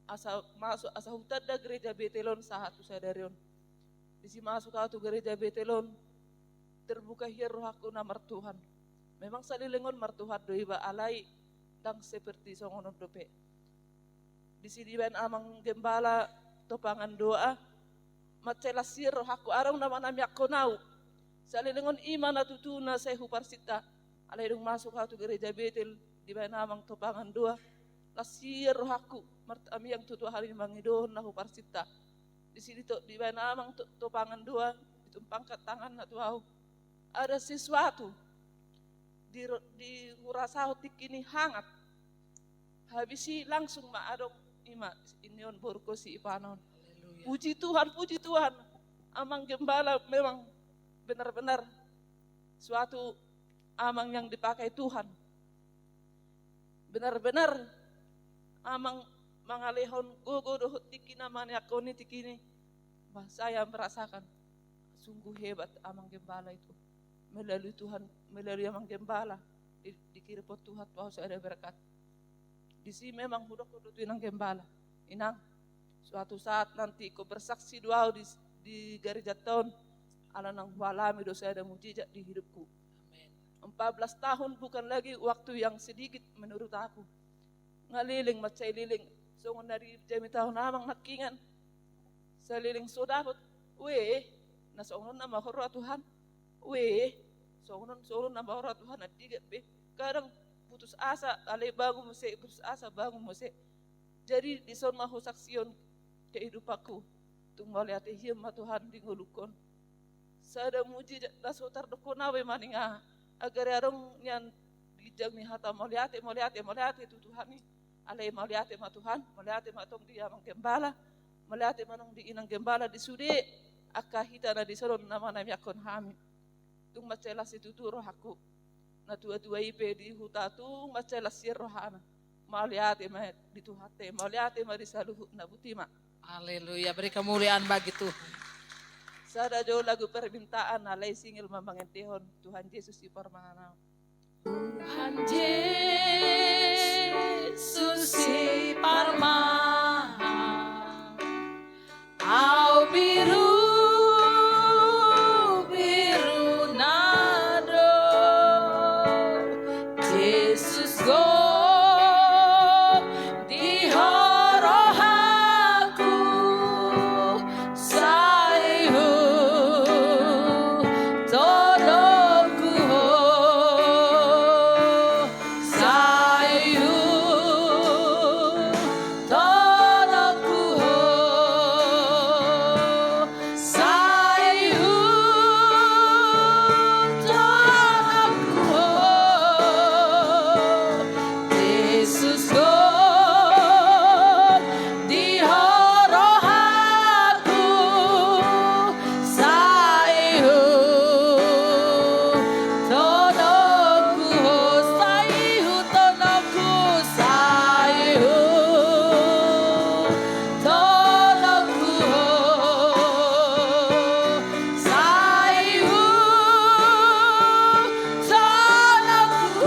Asa masuk asa hutan da gereja Betelon sahatu sadarion. Disi masuk ke gereja Betelon terbuka hier rohaku namar Tuhan. Memang salilingon martuhan do iba alai dang seperti songonon dope. Di sini ben amang gembala topangan doa macelasir rohaku arang nama nami aku nau. Salilingon iman atutuna sehu parsita. Alai dong masuk ke gereja Betel di ben amang topangan doa. Lasir rohaku martami yang tutu hari mangidohon nahu parsita. Di sini to di ben amang topangan doa ditumpangkan tangan na tuau. Ada sesuatu di urasau tikini hangat. Habisi langsung maadok ima inion borko si ipanon. Puji Tuhan. Amang gembala memang benar-benar suatu amang yang dipakai Tuhan. Benar-benar amang mangalehon gogo dohot tikina maniakoni tikini. Saya merasakan sungguh hebat amang gembala itu. Melalui Tuhan, melalui amang gembala dikiripot Tuhan bahwa saya ada berkat. Di sini memang hudok inang gembala. Inang suatu saat nanti kau bersaksi doa di gereja tahun ala nang walami dosa ada mujizat di hidupku. Amen. 14 tahun bukan lagi waktu yang sedikit menurut aku. Ngaliling macai liling songon dari jami tahun amang nakingan. Saliling sodapot, nasongon nama hormat Tuhan. Sonon nambah orang Tuhan adigat be. Kadang putus asa, alai bangun musik, putus asa bangun musik. Jadi di son mahu saksion kehidupanku. Tung melihat him Tuhan di ngulukon. Sada mujizat dasotar dokona we maninga. Agar arong nyan dijang ni hata melihat itu Tuhan ni. Alai melihat ma Tuhan, melihat ma tong dia mang gembala, melihat manong di inang gembala di sude. Akahita na di sonon nama nami akon hami. Tung macelas itu tu rohaku. Na tua-tua ipe di hutatu macelas sir rohana. Maliate ma di tuhate, maliate ma di saluhu na butima. Haleluya, beri kemuliaan bagi Tuhan. Sada jo lagu permintaan alai singil mamangentihon Tuhan Yesus di permanganau. Tuhan Yesus si parman, au biru nado, Yesus go di horohaku, sayu tolongku sayu tolongku sayu tolongku Yesus go di horohaku sayu tolongku sayu tolongku sayu tolongku sayu tolongku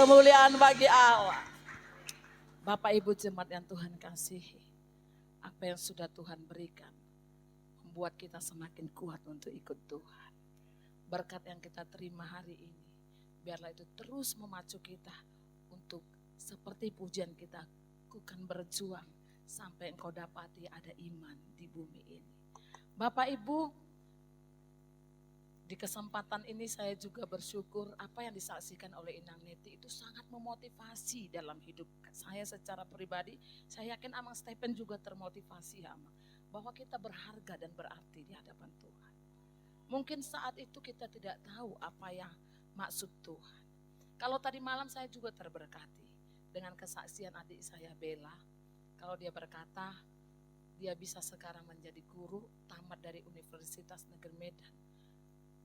kemuliaan bagi Allah. Bapak Ibu jemaat yang Tuhan kasihi, apa yang sudah Tuhan berikan membuat kita semakin kuat untuk ikut Tuhan. Berkat yang kita terima hari ini, biarlah itu terus memacu kita untuk seperti pujian kita, ku kan berjuang sampai engkau dapati ada iman di bumi ini. Bapak Ibu, di kesempatan ini saya juga bersyukur apa yang disaksikan oleh Inang Neti itu sangat memotivasi dalam hidup saya secara pribadi. Saya yakin Amang Stephen juga termotivasi ya Amang, bahwa kita berharga dan berarti di hadapan Tuhan. Mungkin saat itu kita tidak tahu apa yang maksud Tuhan. Kalau tadi malam saya juga terberkati dengan kesaksian adik saya Bella. Kalau dia berkata dia bisa sekarang menjadi guru tamat dari Universitas Negeri Medan.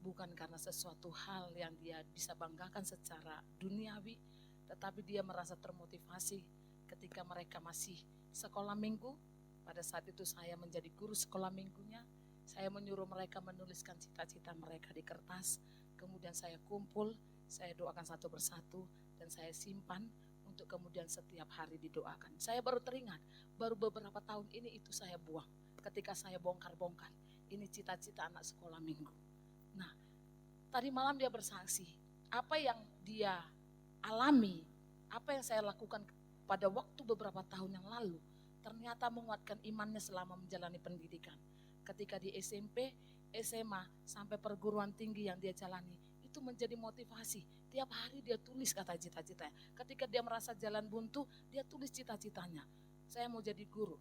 Bukan karena sesuatu hal yang dia bisa banggakan secara duniawi, tetapi dia merasa termotivasi ketika mereka masih sekolah minggu. Pada saat itu saya menjadi guru sekolah minggunya, saya menyuruh mereka menuliskan cita-cita mereka di kertas, kemudian saya kumpul, saya doakan satu persatu, dan saya simpan untuk kemudian setiap hari didoakan. Saya baru teringat, baru beberapa tahun ini itu saya buang, ketika saya bongkar-bongkar, ini cita-cita anak sekolah minggu. Nah, tadi malam dia bersaksi, apa yang dia alami, apa yang saya lakukan pada waktu beberapa tahun yang lalu, ternyata menguatkan imannya selama menjalani pendidikan. Ketika di SMP, SMA, sampai perguruan tinggi yang dia jalani, itu menjadi motivasi. Tiap hari dia tulis kata cita-citanya. Ketika dia merasa jalan buntu, dia tulis cita-citanya. Saya mau jadi guru.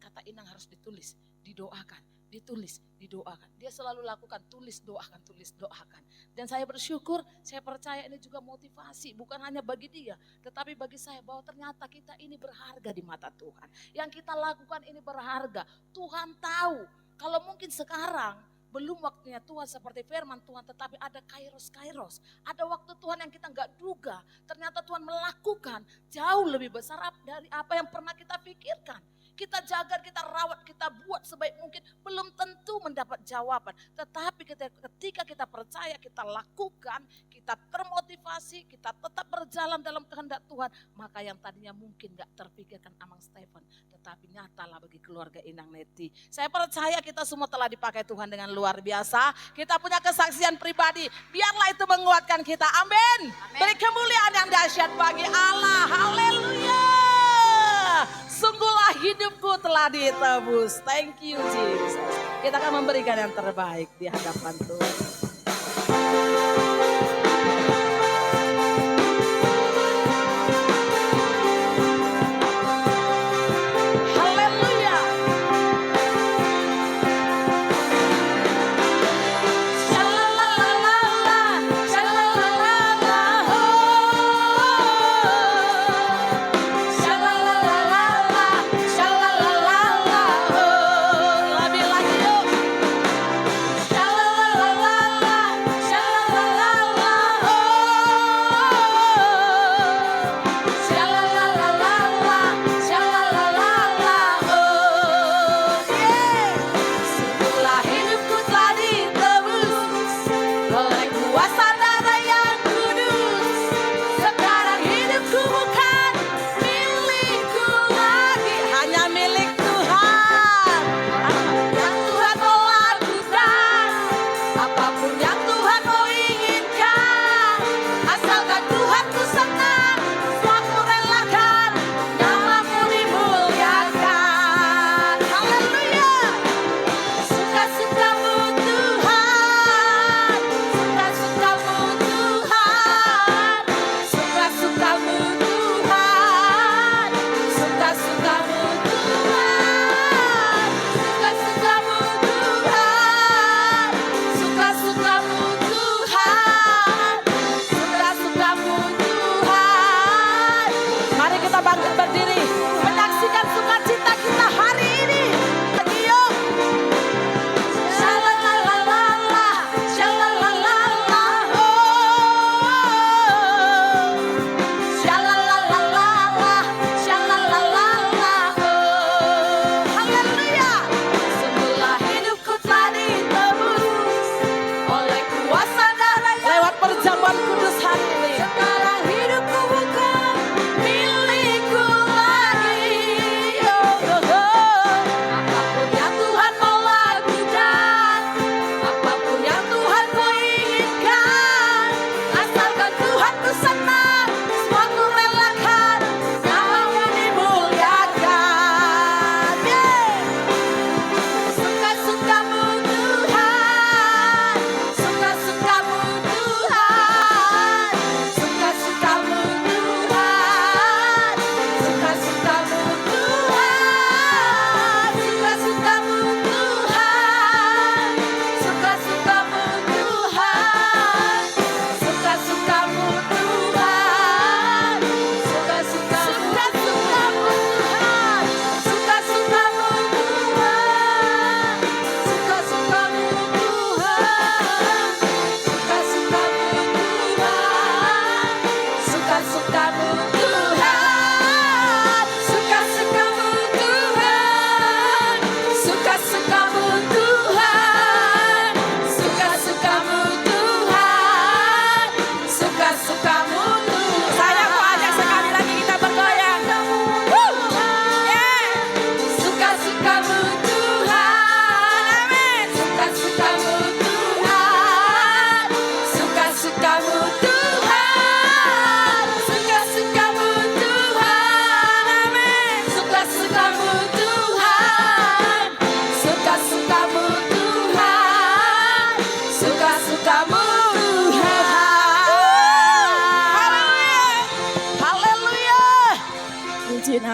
Kata Inang harus ditulis, didoakan. Ditulis, didoakan. Dia selalu lakukan tulis, doakan, tulis, doakan. Dan saya bersyukur, saya percaya ini juga motivasi. Bukan hanya bagi dia, tetapi bagi saya bahwa ternyata kita ini berharga di mata Tuhan. Yang kita lakukan ini berharga. Tuhan tahu, kalau mungkin sekarang belum waktunya Tuhan seperti firman Tuhan, tetapi ada kairos. Ada waktu Tuhan yang kita nggak duga. Ternyata Tuhan melakukan jauh lebih besar dari apa yang pernah kita pikirkan. Kita jaga, kita rawat, kita buat sebaik mungkin, belum tentu mendapat jawaban. Tetapi ketika kita percaya, kita lakukan, kita termotivasi, kita tetap berjalan dalam kehendak Tuhan, maka yang tadinya mungkin gak terpikirkan Amang Stephen, tetapi nyatalah bagi keluarga Inang Neti. Saya percaya kita semua telah dipakai Tuhan dengan luar biasa. Kita punya kesaksian pribadi, biarlah itu menguatkan kita. Amin. Beri kemuliaan yang dahsyat bagi Allah. Haleluya. Sungguhlah hidupku telah ditebus. Thank you Jesus. Kita akan memberikan yang terbaik di hadapan Tuhan. La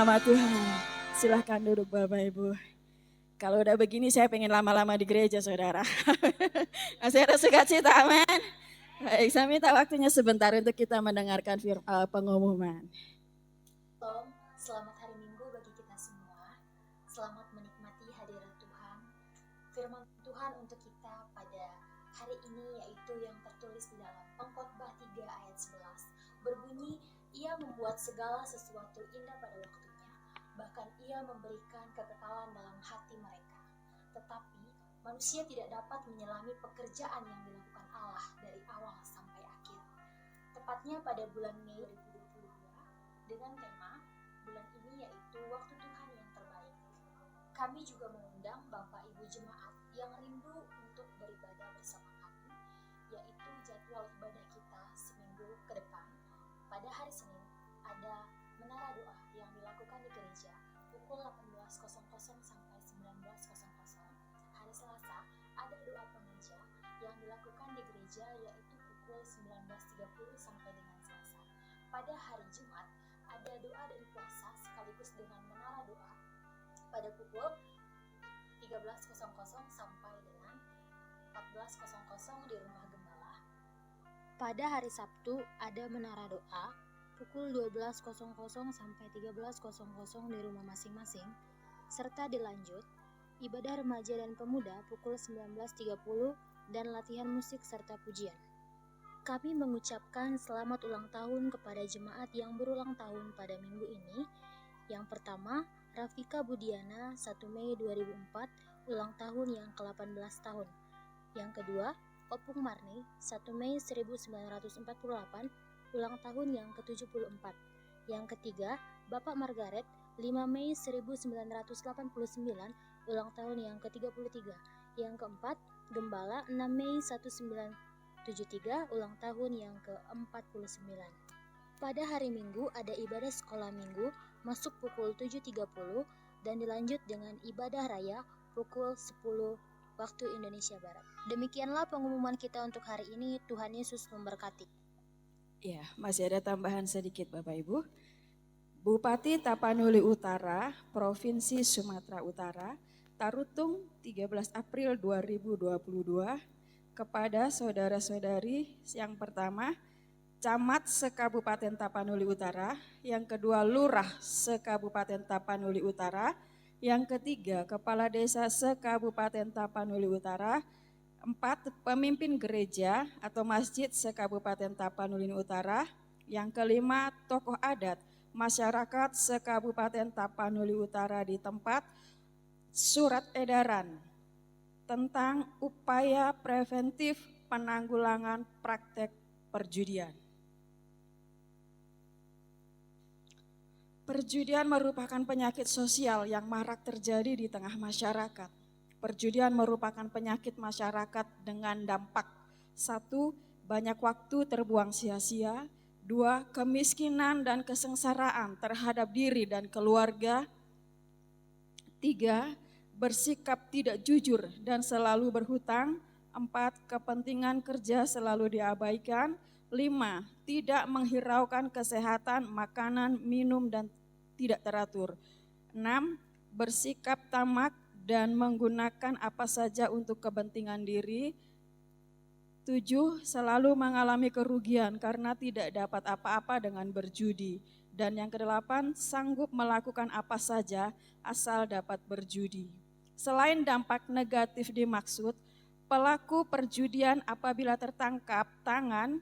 nama Tuhan. Silahkan duduk Bapak Ibu. Kalau udah begini saya pengen lama-lama di gereja saudara. Masih ada sukacita, amin. Baik, saya minta waktunya sebentar untuk kita mendengarkan pengumuman. Shalom, selamat hari Minggu bagi kita semua. Selamat menikmati hadirat Tuhan. Firman Tuhan untuk kita pada hari ini yaitu yang tertulis di dalam Pengkhotbah 3 ayat 11. Berbunyi, Ia membuat segala sesuatu indah pada waktunya, bahkan Ia memberikan kekekalan dalam hati mereka. Tetapi manusia tidak dapat menyelami pekerjaan yang dilakukan Allah dari awal sampai akhir. Tepatnya pada bulan Mei 2022 dengan tema bulan ini yaitu waktu Tuhan yang terbaik. Kami juga mengundang Bapak Ibu Jemaat yang rindu untuk beribadah bersama kami, yaitu jadwal ibadah kita seminggu ke depan. Pada hari Senin ada menara doa yang dilakukan di gereja pukul 18.00 sampai 19.00. Hari Selasa ada doa pengeja yang dilakukan di gereja yaitu pukul 19.30 sampai dengan Selasa. Pada hari Jumat ada doa dan puasa sekaligus dengan menara doa pada pukul 13.00 sampai dengan 14.00 di rumah gembala. Pada hari Sabtu ada menara doa pukul 12.00 sampai 13.00 di rumah masing-masing, serta dilanjut ibadah remaja dan pemuda pukul 19.30 dan latihan musik serta pujian. Kami mengucapkan selamat ulang tahun kepada jemaat yang berulang tahun pada minggu ini. Yang pertama, Rafika Budiana 1 Mei 2004, ulang tahun yang ke-18 tahun. Yang kedua, Opung Marni 1 Mei 1948, ulang tahun yang ke-74. Yang ketiga, Bapak Margaret 5 Mei 1989, ulang tahun yang ke-33. Yang keempat, Gembala 6 Mei 1973, ulang tahun yang ke-49. Pada hari Minggu ada ibadah sekolah minggu masuk pukul 7.30 dan dilanjut dengan ibadah raya pukul 10 waktu Indonesia Barat. Demikianlah pengumuman kita untuk hari ini. Tuhan Yesus memberkati. Ya, masih ada tambahan sedikit Bapak Ibu. Bupati Tapanuli Utara, Provinsi Sumatera Utara, Tarutung 13 April 2022, kepada saudara-saudari yang pertama, Camat Sekabupaten Tapanuli Utara, yang kedua Lurah Sekabupaten Tapanuli Utara, yang ketiga Kepala Desa Sekabupaten Tapanuli Utara, 4 pemimpin gereja atau masjid Sekabupaten Tapanuli Utara, yang kelima tokoh adat masyarakat Sekabupaten Tapanuli Utara di tempat surat edaran tentang upaya preventif penanggulangan praktek perjudian. Perjudian merupakan penyakit sosial yang marak terjadi di tengah masyarakat. Perjudian merupakan penyakit masyarakat dengan dampak 1. Banyak waktu terbuang sia-sia. 2. Kemiskinan dan kesengsaraan terhadap diri dan keluarga. 3. Bersikap tidak jujur dan selalu berhutang. 4. Kepentingan kerja selalu diabaikan. 5. Tidak menghiraukan kesehatan, makanan, minum dan tidak teratur. 6. Bersikap tamak dan menggunakan apa saja untuk kepentingan diri. 7. Selalu mengalami kerugian karena tidak dapat apa-apa dengan berjudi. Dan yang ke-8, sanggup melakukan apa saja asal dapat berjudi. Selain dampak negatif dimaksud, pelaku perjudian apabila tertangkap tangan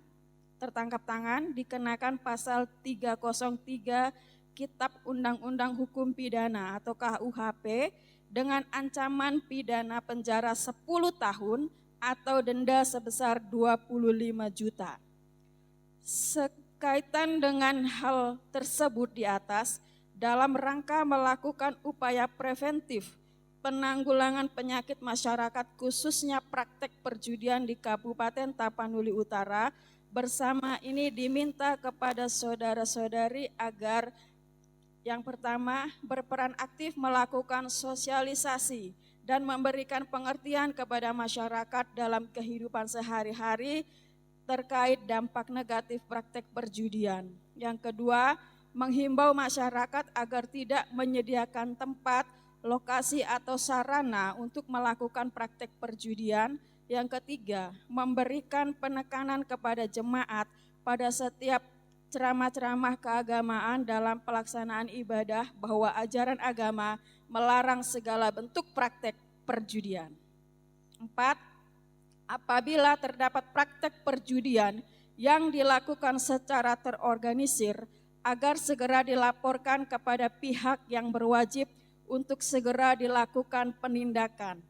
dikenakan pasal 303 Kitab Undang-Undang Hukum Pidana atau KUHP dengan ancaman pidana penjara 10 tahun atau denda sebesar 25 juta. Sekaitan dengan hal tersebut di atas, dalam rangka melakukan upaya preventif penanggulangan penyakit masyarakat khususnya praktek perjudian di Kabupaten Tapanuli Utara, bersama ini diminta kepada saudara-saudari agar yang pertama berperan aktif melakukan sosialisasi dan memberikan pengertian kepada masyarakat dalam kehidupan sehari-hari terkait dampak negatif praktek perjudian. Yang kedua, menghimbau masyarakat agar tidak menyediakan tempat, lokasi atau sarana untuk melakukan praktek perjudian. Yang ketiga, memberikan penekanan kepada jemaat pada setiap ceramah-ceramah keagamaan dalam pelaksanaan ibadah bahwa ajaran agama melarang segala bentuk praktek perjudian. 4. Apabila terdapat praktek perjudian yang dilakukan secara terorganisir, agar segera dilaporkan kepada pihak yang berwajib untuk segera dilakukan penindakan.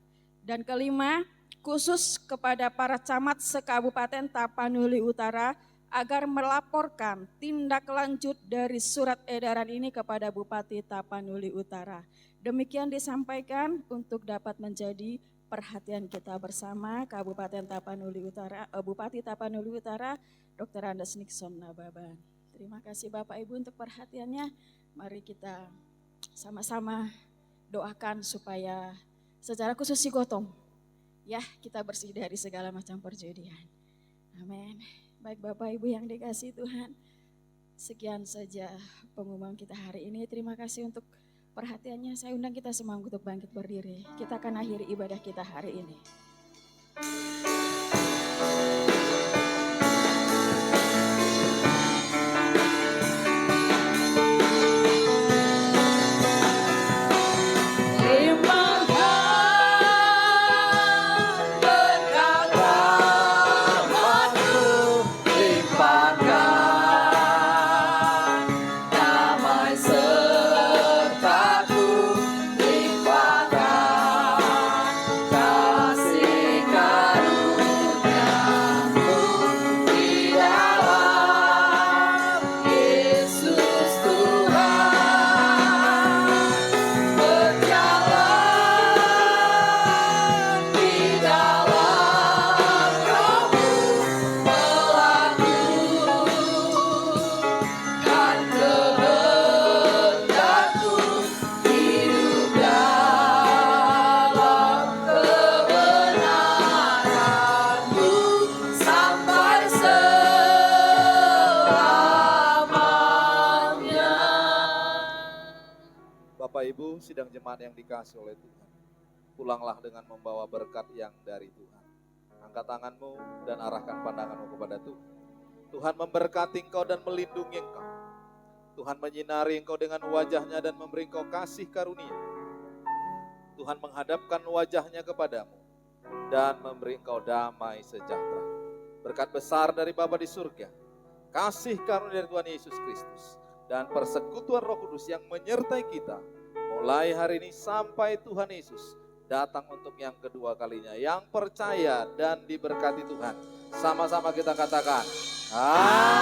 Dan kelima, khusus kepada para camat se-Kabupaten Tapanuli Utara agar melaporkan tindak lanjut dari surat edaran ini kepada Bupati Tapanuli Utara. Demikian disampaikan untuk dapat menjadi perhatian kita bersama Kabupaten Tapanuli Utara, Bupati Tapanuli Utara, Dr. Andes Nixon Nababan. Terima kasih Bapak Ibu untuk perhatiannya. Mari kita sama-sama doakan supaya secara khusus si Gotong, ya, kita bersih dari segala macam perjudian. Amin. Baik Bapak Ibu yang dikasihi Tuhan, sekian saja pengumuman kita hari ini. Terima kasih untuk perhatiannya. Saya undang kita semua untuk bangkit berdiri. Kita akan akhiri ibadah kita hari ini. Sidang jemaat yang dikasihi oleh Tuhan, pulanglah dengan membawa berkat yang dari Tuhan. Angkat tanganmu dan arahkan pandanganmu kepada Tuhan. Tuhan memberkati engkau dan melindungi engkau. Tuhan menyinari engkau dengan wajahnya dan memberi engkau kasih karunia. Tuhan menghadapkan wajahnya kepadamu dan memberi engkau damai sejahtera. Berkat besar dari Bapa di surga, kasih karunia dari Tuhan Yesus Kristus, dan persekutuan Roh Kudus yang menyertai kita mulai hari ini sampai Tuhan Yesus datang untuk yang kedua kalinya. Yang percaya dan diberkati Tuhan, sama-sama kita katakan amin.